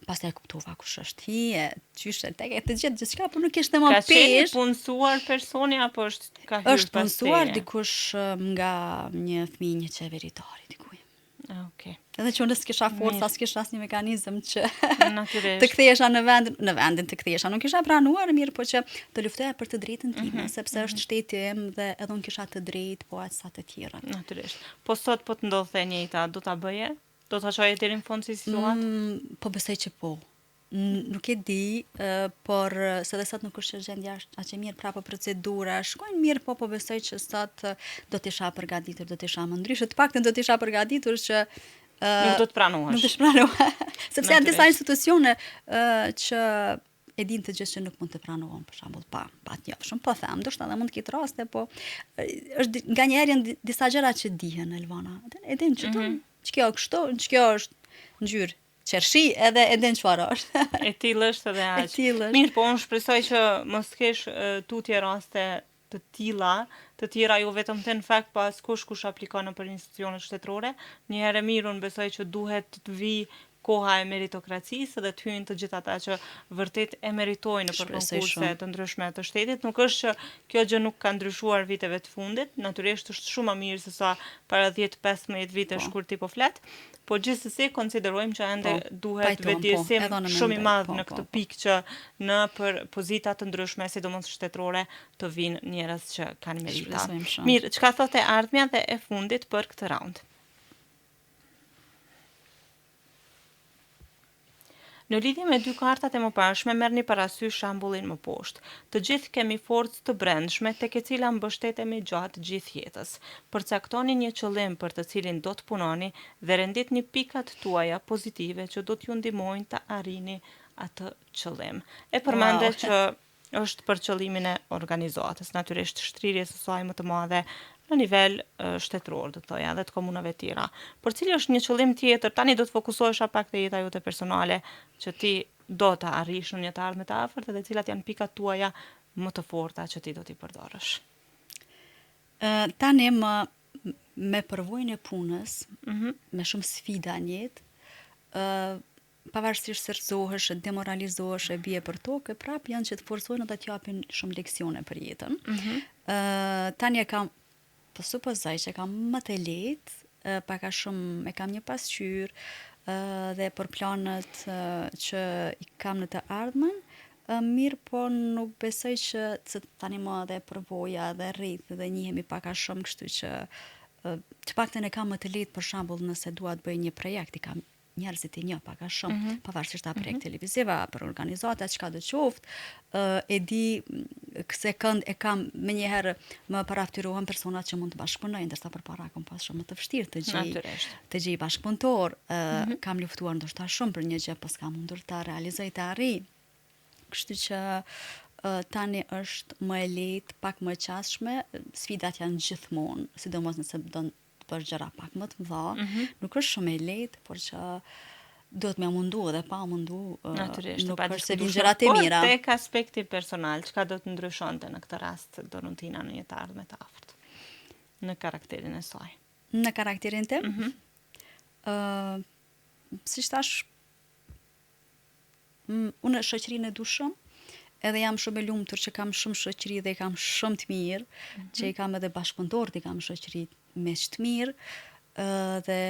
Speaker 2: pastaj kuptova kush është hi, qysh tek të gjithçka, por nuk ishte më pesh.
Speaker 1: Ka qenë punësuar personi apo është ka hyrë pas
Speaker 2: është punësuar dikush nga një fëmijë një qeveritari dikujt.
Speaker 1: Okej.
Speaker 2: Edhe që unë s'kisha forca, s'kisha asnjë mekanizëm që
Speaker 1: natyrisht
Speaker 2: të kthehesha në vendin të kthehesha. Nuk kisha pranuar, mirë, po që të luftoja për të drejtën time, sepse është shteti im dhe edhe unë kisha të drejtë po aq sa të tjerët.
Speaker 1: Natyrisht. Po sot po të ndodhte e njëjta, do ta bëje? Do ta çoje deri në fund si situatë?
Speaker 2: Po besoj që po. Nuk e di, por se dhe sot nuk është gjendja aq e mirë, prapë procedura shkojnë mirë, po besoj që sot do të isha përgatitur, do të isha më ndryshe, të paktën do të isha përgatitur që
Speaker 1: nuk do të pranuash.
Speaker 2: Nuk do të pranuar. Sepse janë disa institucione që e din të gjithë që nuk mund të pranohen, për shembull, pa të njohshëm, po them, ndoshta edhe mund të ketë raste, po është nganjëherë janë disa gjëra që dihen, Elvana. E din që kjo kështu, kjo është ngjyrë qershi, edhe e din çfarë është.
Speaker 1: E tillë është edhe aq. Mirë, po unë shpresoj që mos kesh tutje raste të tjera jo vetëm të në fakt, po askush kush aplikon nëpër institucionet shtetërore. Një herë mirë unë besoj që duhet të vi koha e meritokracisë dhe të hyjnë të gjithë ata që vërtet e meritojnë për konkurse të ndryshme të shtetit. Nuk është që kjo gjë nuk ka ndryshuar viteve të fundit, natyrisht është shumë më mirë se sa para 10-15 vitesh kur ti po flet, po gjithsesi konsiderojmë që ende duhet vetëdijsim shumë i madh në këtë pikë që në për pozita të ndryshme, sidomos shtetërore, të vinë njerëz që kanë merita. Mirë, çka thotë e ardhmja dhe e fundit për këtë raund? Në lidhje me dy kartat e mëparshme, merrni parasysh shembullin më poshtë. Të gjithë kemi forcë të brendshme tek e cila mbështetemi gjatë gjithë jetës. Përcaktoni një qëllim për të cilin do të punoni dhe renditni pikat tuaja pozitive që do t'ju ndihmojnë të arrini atë qëllim. E përmendet që është për qëllimin e organizatës, natyrisht shtrirjes së saj më të madhe në nivel shtetëror, do të thoja, edhe të komunave tjera. Por cili është një qëllim tjetër, tani do të fokusohesha pak te jeta jote personale, që ti do të arrish në një të ardhme të afërt dhe cilat janë pikat tuaja më të forta që ti do t'i përdorësh.
Speaker 2: Tani me përvojën e punës, me shumë sfida në jetë, pavarësisht se rëzohesh, demoralizohesh, e bie për tokë, prap janë që të forcojnë dhe t'japin shumë leksione për jetën. Tani e kam, po supozoj që e kam më të lehtë, paka shumë e kam një pasqyrë, dhe për planet që i kam në të ardhmen, mirë po nuk besoj që tani më dhe përvoja dhe rritë dhe njihemi paka shumë, kështu që të paktën e kam më të lehtë për shembull nëse dua të bëj një projekt, i kam njerëzit i një paka shumë, pavarësisht projekt televizive, për organizata, çka do qoftë, e di se kënd e kam menjëherë më paraftyrohen personat që mund të bashkëpunojnë, ndërsa përpara kam pas shumë më të vështirë të gjej bashkëpunëtor, kam luftuar ndoshta shumë për një gjë, po s'kam mundur ta realizoj, ta arrij. Kështu që tani është më e lehtë, pak më e qasshme, sfidat janë gjithmonë, sidomos nëse do të bësh gjëra pak më të mëdha, nuk është shumë e lehtë, por që duhet me mundu dhe pa mundu, nuk është se vinë gjërat e mira.
Speaker 1: Por tek aspekti personal, çka do të ndryshonte në këtë rast Dorontina në një të ardhme të afërt? Në karakterin e saj.
Speaker 2: Në karakterin tim? Si thash, unë shoqërinë e du shumë, edhe jam shumë e lumtur që kam shumë shoqëri dhe kam shumë të mirë, që i kam edhe bashkëpunëtorët, i kam shoqëri me të mirë, dhe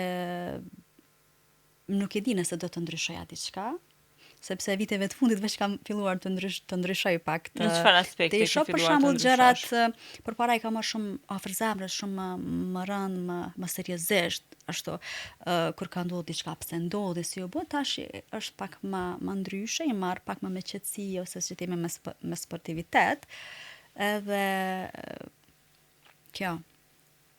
Speaker 2: nuk e di nëse do të ndryshoja diçka, sepse viteve të fundit veç kam filluar të ndryshoj pak
Speaker 1: në çfarë aspekti ke filluar të ndryshosh?
Speaker 2: Për shembull gjërat përpara i kam marrë shumë afër zemrës, shumë më rënd, më seriozisht, ashtu kur ka ndodhur diçka pse ndodhi, si u bë, tash është pak më ndryshe, i marr pak më me qetësi ose si themi me sportivitet. Edhe kjo.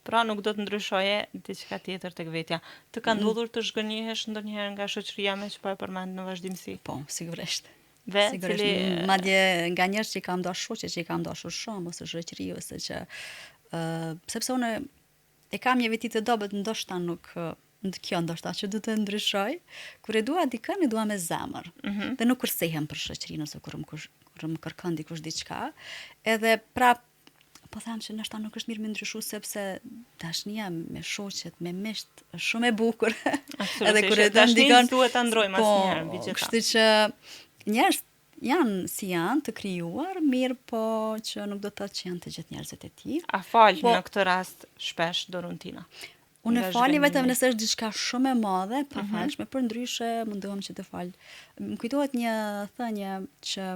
Speaker 1: Pra nuk do të ndryshoje diçka tjetër tek vetja. Të ka ndodhur të zhgënjehesh ndonjëherë nga shoqëria me që po e përmend në vazhdimsi?
Speaker 2: Po, sigurisht.
Speaker 1: Sigurisht.
Speaker 2: Madje nga njerëz që i kam dashur, që i kam dashur shumë, ose shoqëri, ose që sepse unë e kam një veti të dobët, ndoshta nuk kjo ndoshta që du të ndryshoj. Kur e dua dikën, e dua me zemër. Dhe nuk kërsehem për shoqërinë ose kur më kërkon dikush diçka. Edhe prap po them që ndoshta nuk është mirë me ndryshu, sepse dashnia me shoqet, me miqt është shumë e bukur.
Speaker 1: Edhe kur e dashnin duhet ta ndrojmë asnjëherë mbi gjitha.
Speaker 2: Kështu që njerëz janë si janë të krijuar, mirë po që nuk do të thotë që janë të gjithë njerëzit e tillë.
Speaker 1: A fal në këtë rast shpesh Dorontina?
Speaker 2: Unë fali vetëm nëse është diçka shumë e madhe, pa falshme, për ndryshe mundohem që të fal. Më kujtohet një thënie që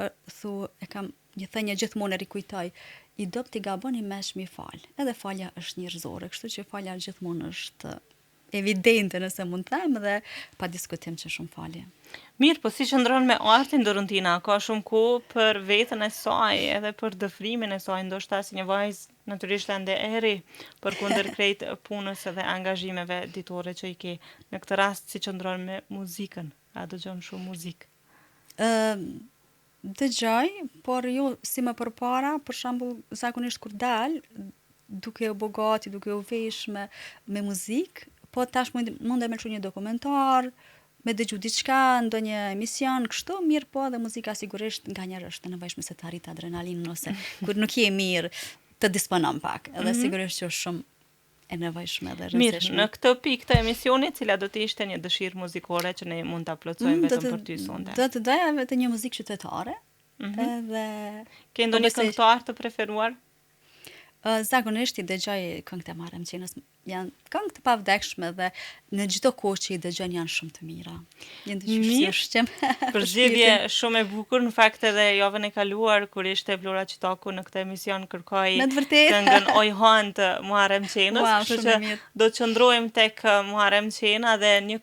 Speaker 2: e kam një thënie gjithmonë e rikujtoj, i dopt t'i gabon, i mesh mi fal. Edhe falja është njerëzore, kështu që falja gjithmonë është evidente nëse mund të them, dhe pa diskutim që shumë falje.
Speaker 1: Mirë, po si qëndron me artin Dorontina, ka shumë kohë për veten e saj, edhe për dëfrimin e saj, ndoshta si një vajzë natyrisht ende e ri, përkundër krejt punës edhe angazhimeve ditore që i ke. Në këtë rast si qëndron me muzikën? A dëgjon shumë muzikë?
Speaker 2: Dëgjoj, por jo si më përpara, për shembull zakonisht kur dal, duke u bogati, duke u vesh me muzikë, po tash mund e me çu një dokumentar, me dëgju diçka, ndonjë emision, kështu, mirë po dhe muzika sigurisht nganjëherë është e nevojshme se të arrit adrenalinën, ose kur nuk je mirë të disponon pak, edhe sigurisht që është shumë e nevojshme dhe rëndësishme.
Speaker 1: Mirë, në këtë pikë të emisionit, cila do të ishte një dëshirë muzikore që ne mund ta plotësojmë vetëm për ty sonte?
Speaker 2: Do të doja vetë një muzikë qytetare, edhe
Speaker 1: ke ndonjë këngëtar të preferuar?
Speaker 2: Zakonisht i dëgjoj këngët e Muharrem Çenës, janë këngë të pavdekshme dhe në çdo kohë që i dëgjon janë shumë të mira.
Speaker 1: Mirë. Përzgjedhje shumë e bukur, në fakt edhe javën e kaluar kur ishte Vlora Qitaku në këtë emision kërkoi këngën Oj Han të Muharrem Çenës, kështu që do të qëndrojmë tek Muharrem Çena dhe një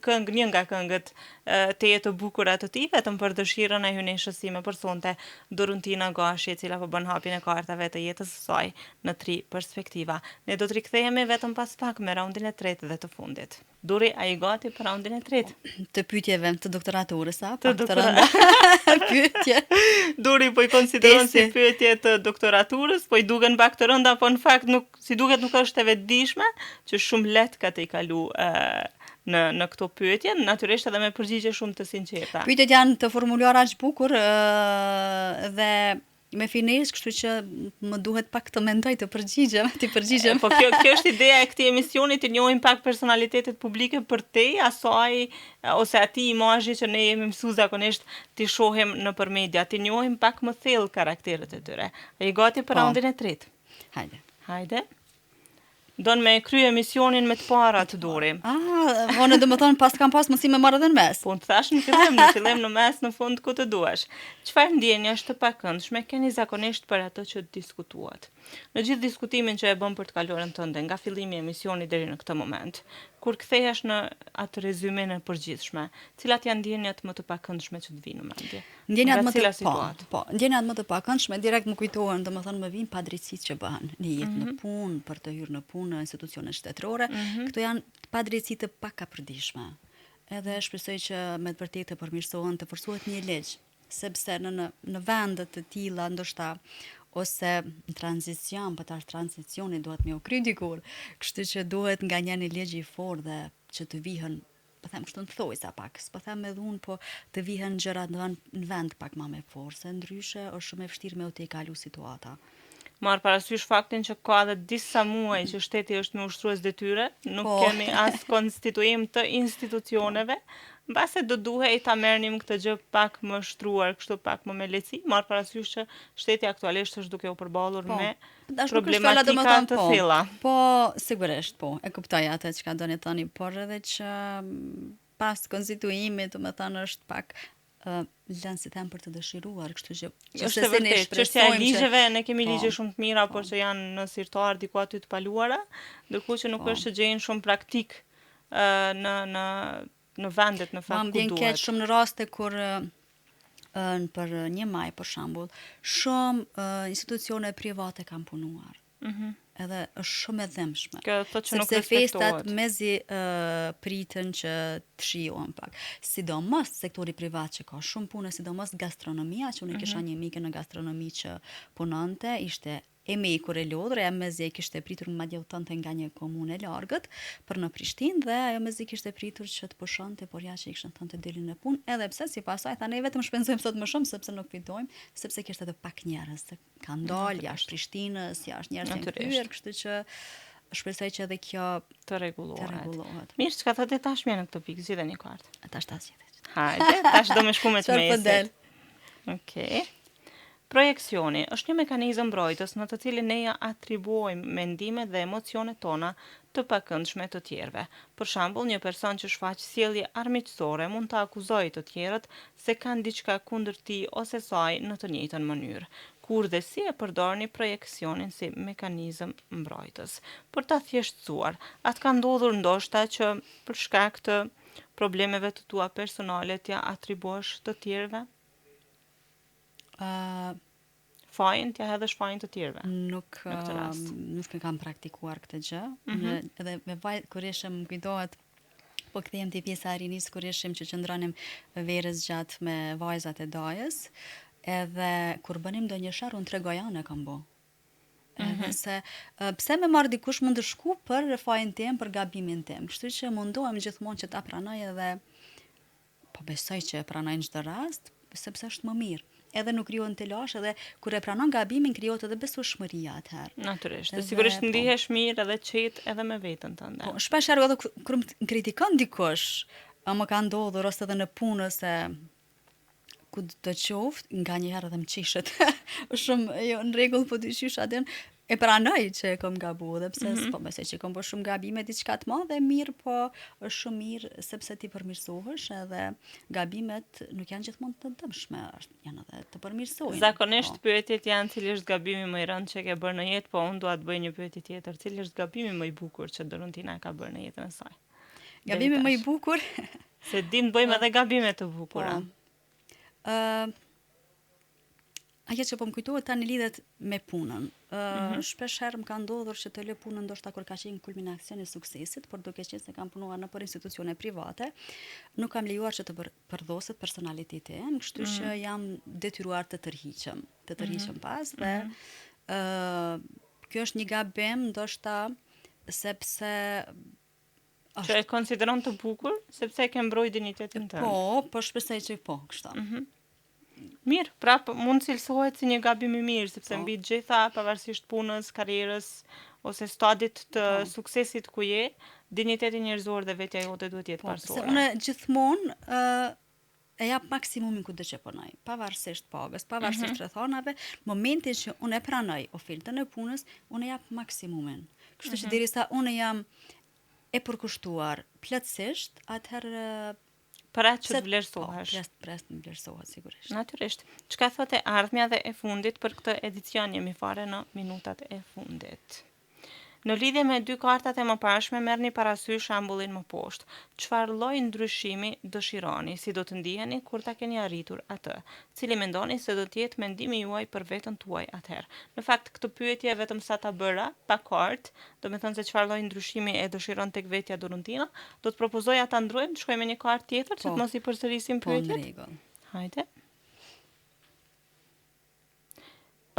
Speaker 1: nga këngët të jetë të bukura të tij, vetëm për dëshirën e hyneshës sime për sonte, Dorontina Gashi, e cila po bën hapjen e kartave të jetës së saj në 3 perspektiva. Ne do të rikthehemi vetëm pas pak me raundin e tretë dhe të fundit. Duri, a i gati për raundin e tretë?
Speaker 2: Të pyetjeve të doktoraturës, a?
Speaker 1: Të
Speaker 2: Pak të rënda pyetje.
Speaker 1: Duri, po i konsideron si
Speaker 2: Tesi.
Speaker 1: pyetje të doktoraturës, po i duken pak të rënda, po në fakt si duket nuk është e vetëdijshme, që shumë lehtë ka të i kalu në këto pyetje, natyrisht edhe me përgjigje shumë të sinqerta.
Speaker 2: Pyetjet janë të formuluara aq bukur dhe me finesë, kështu që më duhet pak të mendoj të përgjigjem.
Speaker 1: Po kjo është ideja e këtij emisioni, të njohim pak personalitetet publike për te, asaj ose atij imazhi që ne jemi mësuar zakonisht t'i shohim nëpër media, t'i njohim pak më thellë karakterët e tyre. A i gati për raundin e tretë? Hajde. Don me krye emisionin me të parat, Duri.
Speaker 2: Unë do të thonë kam pas mundësi me marrë edhe në mes.
Speaker 1: Po të thash në fillim, në mes, në fund ku të duash. Çfarë ndjenja është të pakëndshme keni zakonisht për ato që diskutuat? Në gjithë diskutimin që e bën për të kaluarën tënde, nga fillimi i emisionit deri në këtë moment, kur kthehesh në atë rezumen e përgjithshme, cilat janë ndjenjat më të pakëndshme që të vinë në mendje?
Speaker 2: Ndjenjat më të pakëndshme direkt më kujtohen, domethënë më vijnë padrejtësitë që bëhen në jetë, në punë, për të hyrë në punë në institucione shtetërore. Këto janë padrejtësi të pakapërditshme. Edhe shpresoj që me të vërtetë të përmirësohen, të forcohet një ligj, sepse në vende të tilla ndoshta ose në tranzicion, për tash tranzicioni duhet me u kry dikur, kështu që duhet nga një ligj i fortë dhe që të vihen, po them kështu në thojsa pak, s'po them edhe unë, po të vihen gjërat në vend pak më me forë, se ndryshe është shumë e vështirë me u të kalu situata.
Speaker 1: Marr parasysh faktin që ka edhe disa muaj që shteti është me ushtrues detyre, nuk kemi as konstituim të institucioneve, mbase do duhej ta merrnim këtë gjë pak më shtruar, kështu pak më me lehtësi, marr parasysh që shteti aktualisht është duke u përballur me problematika të thella.
Speaker 2: Po, sigurisht, po, e kuptoj atë çka doni thoni, por edhe që pas konstituimit, domethënë është pak lënë si them për të dëshiruar, kështu që
Speaker 1: është vërtet, çështja e ligjeve, ne kemi ligje shumë të mira, por që janë në sirtar diku aty të paluara, ndërkohë që nuk është që gjejnë shumë praktik në vendet në fakt ku duhet.
Speaker 2: Më keq shumë në raste kur për 1 maj për shembull, shumë institucione private kanë punuar. Edhe është shumë e dhëmshme. Sepse festat mezi pritën që të shijohen pak. Sidomos sektori privat që ka shumë punë, sidomos gastronomia, që unë kisha një mike në gastronomi që punonte, ishte e me i kur e lodhër, e mezi e kishte pritur madje udhëtonte nga një komunë e largët për në Prishtinë dhe ajo mezi kishte pritur që të pushonte, por ja që i kishte thënë të dilin në punë, edhe pse sipas saj tha ne vetëm shpenzojmë sot më shumë sepse nuk fitojmë, sepse kishte edhe pak njerëz që kanë dalë jashtë Prishtinës, jashtë njerëz të kthyer, kështu që shpresoj që edhe kjo
Speaker 1: të rregullohet. Mirë, çka thotë tashmë në këtë pikë, zgjidheni një kartë.
Speaker 2: Tash ta zgjidhet.
Speaker 1: Hajde, tash do më shku me të mesit. Okej. Projekcioni është një mekanizëm mbrojtës në të cilin ne ja atribuojmë mendimet dhe emocionet tona të pakëndshme të tjerëve. Për shembull, një person që shfaq sjellje armiqësore mund të akuzojë të tjerët se kanë diçka kundër tij ose saj në të njëjtën mënyrë. Kur dhe si e përdorni projekcionin si mekanizëm mbrojtës? Për ta thjeshtësuar, atë ka ndodhur ndoshta që për shkak të problemeve të tua personale t'ja atribuosh të tjerëve? Fajin, t'ja hedhësh fajin të tjerëve.
Speaker 2: Nuk e kam praktikuar këtë gjë. Edhe me vajt kur ishim kujtohet, po kthehem te pjesa e rinis kur ishim që qëndronim verës gjatë me vajzat e dajës, edhe kur bënim ndonjë sharr unë tregoja unë e kam bë. Se pse me marr dikush mund të shku për fajin tim, për gabimin tim. Kështu që mundohem gjithmonë që ta pranoj edhe po besoj që e pranoj në çdo rast, sepse është më mirë. Edhe nuk krijohen të lash, edhe kur e pranon gabimin krijohet edhe besueshmëria atëherë.
Speaker 1: Natyrisht, sigurisht ndihesh mirë edhe qetë edhe me veten tënde.
Speaker 2: Po, shpesh herë edhe kur më kritikon dikush, më ka ndodhur ose edhe në punë se ku do të qoftë, nganjëherë edhe më qishet. Shumë jo në rregull, po dyqysh atë e pranoj që e kam gabuar, edhe pse po besoj që kam bërë shumë gabime diçka të madhe, mirë, po është shumë mirë sepse ti përmirësohesh edhe gabimet nuk janë gjithmonë të dëmshme, janë edhe të përmirësojnë.
Speaker 1: Zakonisht pyetjet janë cili është gabimi më i rëndë që ke bërë në jetë, po unë dua të bëj një pyetje tjetër, cili është gabimi më i bukur që Dorontina ka bërë në jetën e saj?
Speaker 2: Gabimi më i bukur?
Speaker 1: Se dim të bëjmë edhe gabime të bukura.
Speaker 2: Ajo që po më kujtohet tani lidhet me punën. Shpesh herë më ka ndodhur që të lë punën ndoshta kur ka qenë kulminacioni i suksesit, por duke qenë se kam punuar nëpër institucione private, nuk kam lejuar që të përdhoset personaliteti im, kështu që jam detyruar të tërhiqem pas dhe kjo është një gabim ndoshta sepse
Speaker 1: Që e konsideron të bukur, sepse e ke mbrojtur dinjitetin tënd.
Speaker 2: po shpresoj që po, kështu.
Speaker 1: Mirë, prap mund cilësohet si një gabim i mirë, sepse mbi të gjitha, pavarësisht punës, karrierës ose stadit të suksesit ku je, dinjiteti njerëzor dhe vetja jote duhet jetë parsorë.
Speaker 2: Se unë gjithmonë e jap maksimumin kudo që punoj, pavarësisht pagës, pavarësisht rrethonave, momentin që unë e pranoj ofertën e punës, unë e jap maksimumin. Kështu që derisa unë jam e përkushtuar plotësisht, atëherë
Speaker 1: Para që të vlerësohesh.
Speaker 2: Pres të vlerësohet sigurisht.
Speaker 1: Natyrisht. Çka thotë e ardhmja dhe e fundit për këtë edicion, jemi fare në minutat e fundit. Në lidhje me dy kartat e mëparshme, merrni parasysh shembullin më poshtë. Çfarë lloj ndryshimi dëshironi, si do të ndiheni kur ta keni arritur atë? Cili mendoni se do të jetë mendimi juaj për veten tuaj atëherë? Në fakt, këtë pyetje vetëm sa ta bëra pa kartë, do të thënë se çfarë lloj ndryshimi e dëshiron tek vetja Dorontina, do të propozoja ta ndrojmë, të shkojmë me një kartë tjetër, që të mos i përsërisim pyetjet.
Speaker 2: Po, në rregull.
Speaker 1: Hajde.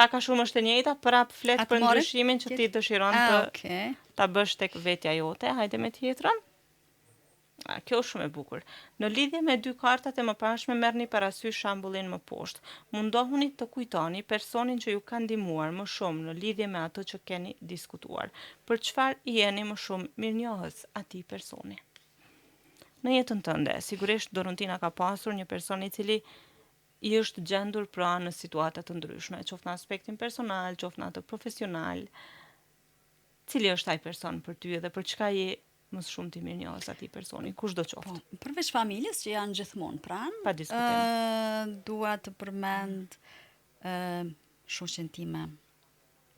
Speaker 1: Paka shumë është e njëjta, prap flet për ndryshimin që ti dëshiron ta bësh tek vetja jote. Hajde me tjetrën. Kjo është shumë e bukur. Në lidhje me dy kartat e mëparshme, merrni parasysh shembullin më poshtë. Mundohuni të kujtoni personin që ju ka ndihmuar më shumë në lidhje me atë që keni diskutuar. Për çfarë jeni më shumë mirënjohës atij personi? Në jetën tënde, sigurisht Dorontina ka pasur një person i cili i është gjendur pra në situata të ndryshme, qoftë në aspektin personal, qoftë në atë profesional. Cili është ai person për ty dhe për çka je më shumë ti mirënjohës atij personi, kushdo qoftë?
Speaker 2: Po, përveç familjes që janë gjithmonë pranë,
Speaker 1: pa diskutim.
Speaker 2: Dua të përmend shoqen time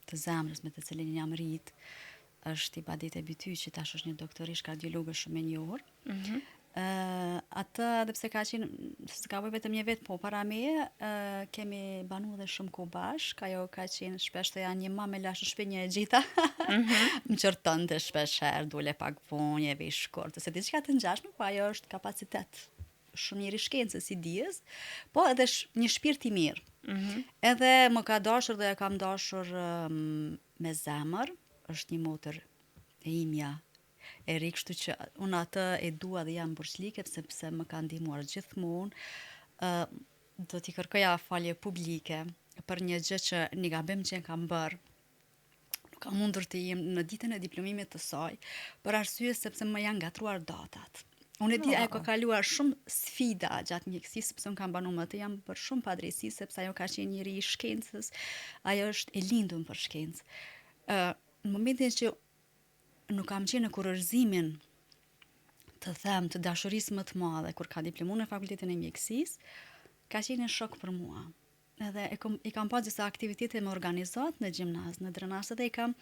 Speaker 2: të zemrës me të cilin jam rrit, është Ibadete Byty, që tash është një doktorish kardiologe shumë e njohur. Atë edhe pse ka qenë, s'ka bëj vetëm një vit, po para meje, kemi banu edhe shumë kohë bashk, ajo ka qenë shpesh të janë një mamë lash në shpinje e gjitha, më qërtonte shpesh herë, dule pak vonje, vesh shkort, se diçka të ngjashme, po ajo është kapacitet shumë njëri shkencës i dijes, po edhe një shpirt i mirë. Edhe më ka dashur dhe e kam dashur me zemër, është një motër e imja e ri, kështu që unë atë e dua dhe jam burqlike sepse më ka ndihmuar gjithmonë. Do t'i kërkoja falje publike për një gjë që një gabim që kam bërë. Nuk kam mundur të jem në ditën e diplomimit të saj, për arsye sepse më janë ngatruar datat. Unë e di ajo ka kaluar shumë sfida gjatë mjekësisë, sepse unë kam banuar më të jam për shumë padrejsi, sepse ajo ka qenë njëri i shkencës, ajo është e lindur për shkencë. Në momentin që nuk kam qenë në kurorëzimin të them të dashurisë më të madhe kur ka diplomuar në fakultetin e mjekësisë, ka qenë shok për mua. Edhe i kam pas disa aktivitete me organizat në gjimnaz, në Drenas, dhe i kam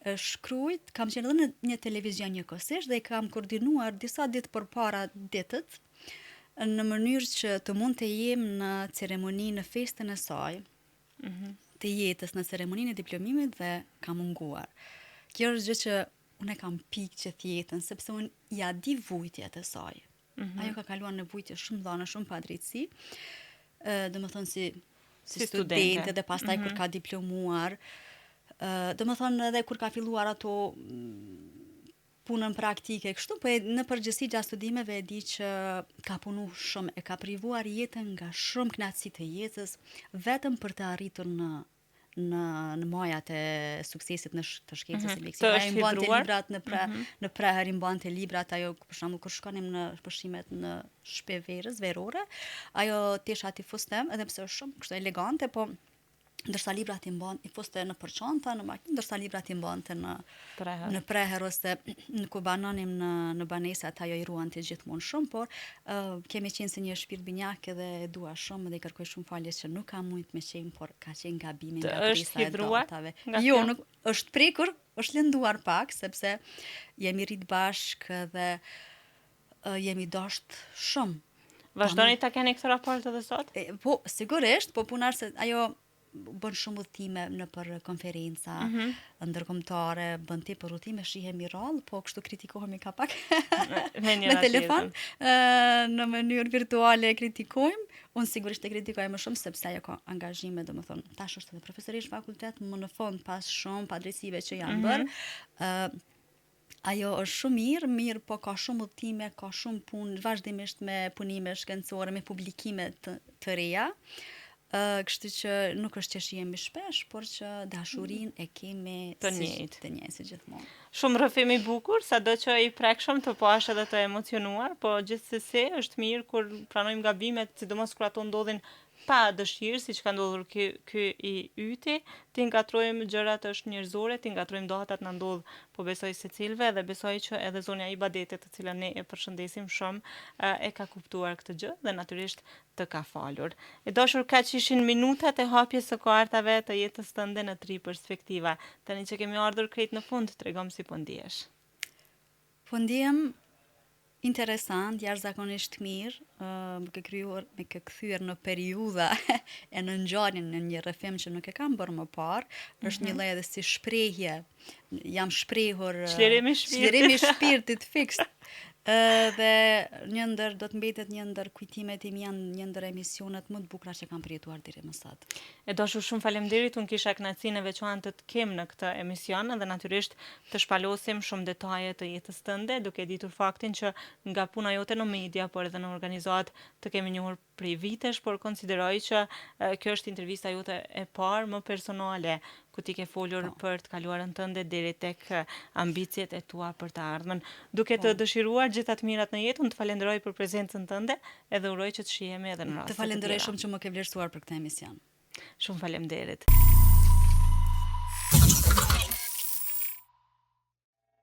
Speaker 2: shkrujt, kam qenë edhe në një televizion njëkohësisht dhe i kam koordinuar disa ditë përpara ditët në mënyrë që të mund të jem në ceremoni në festën e saj, të jetës në ceremoninë e diplomimit dhe kam munguar. Kjo është gjë që unë e kam pikë që tjetën, sepse unë ja di vujtjet e saj. Ajo ka kaluar në vujtje shumë dhana, shumë padrejtësi, dhe më thonë si studente dhe pastaj kur ka diplomuar, dhe më thonë edhe kur ka filluar ato punën praktike, kështu, po në përgjithësi gjatë studimeve e di që ka punu shumë, e ka privuar jetën nga shumë kënaqësi të jetës, vetëm për të arritur në majat e suksesit të shkencës e mjekësisë. Ajo i mbante librat në prehër, i mbante librat, ajo për shembull kur shkonim në pushime në shtëpi verore, ajo tesha ti fustem, edhe pse është shumë kështu elegante, po ndërsa librat i mbante, i fuste në përçanta, në makinë, ndërsa librat i mbante në prehër ose ku banonim në banesat, ajo i ruante gjithmonë shumë, por kemi qenë si një shpirt binjak edhe e dua shumë dhe i kërkoj shumë falje që nuk ka mujt me qenë, por ka qenë gabimi nga prisa e datave. Jo, nuk është prekur, është lënduar pak, sepse jemi rrit bashk dhe jemi dasht shumë.
Speaker 1: Vazhdoni ta keni këtë raport edhe sot?
Speaker 2: Po, sigurisht, po punar se ajo bën shumë udhëtime nëpër konferenca ndërkombëtare, bën tepër udhëtime, shihemi rrallë, po kështu kritikohemi ka pak
Speaker 1: Me
Speaker 2: me telefon, në mënyrë virtuale kritikojmë. Unë sigurisht e kritikoj më shumë sepse ajo ka angazhime, domethënë, tash është edhe profesorish fakultet, më në fond pas shumë padrejësive që janë bërë. Ajo është shumë mirë, po ka shumë udhëtime, ka shumë punë, vazhdimisht me punime shkencore, me publikime të reja. Kështu që nuk është që shihemi shpesh, por që dashurinë e kemi
Speaker 1: të njëjtë
Speaker 2: si gjithmonë.
Speaker 1: Shumë rrëfim i bukur, sado që i prekshëm të pash edhe të emocionuar, po gjithsesi është mirë kur pranojmë gabimet, sidomos kur ato ndodhin pa dëshirë, siç ka ndodhur ky i yti, ti ngatrojmë gjërat është njerëzore, ti ngatrojmë datat na ndodh, po besoj secilëve dhe besoj që edhe zonja Ibadetit, të cilën ne e përshëndesim shumë, e ka kuptuar këtë gjë dhe natyrisht të ka falur. E dashur, kaq ishin minutat e hapjes së kartave të jetës tënde në 3 perspektiva. Tani që kemi ardhur krejt në fund, tregom si po ndihesh.
Speaker 2: Po ndihem interesant, jashtëzakonisht mirë, më ke kthyer në periudha e në ngjarjen në një rrëfim që nuk e kam bërë më parë, është një lloj edhe si shprehje. Jam shprehur
Speaker 1: çlirimi
Speaker 2: i shpirtit fiks. Dhe do të mbetet një ndër kujtimet im, janë një ndër emisionet më të bukura që kam përjetuar deri më sot.
Speaker 1: E dashur, shumë faleminderit, unë kisha kënaqësinë e veçantë të kem në këtë emision dhe natyrisht të shpalosim shumë detaje të jetës tënde, duke ditur faktin që nga puna jote në media, por edhe në organizat të kemi njohur prej vitesh, por konsideroj që kjo është intervista jote e parë më personale, ku ti ke folur për të kaluarën tënde deri tek ambicjet e tua për të ardhmen. Duke të dëshiruar gjitha të mirat në jetë, unë të falenderoj për prezencën tënde edhe uroj që të shihemi edhe në raste të tjera.
Speaker 2: Të falenderoj shumë që më ke vlerësuar për këtë emision.
Speaker 1: Shumë faleminderit.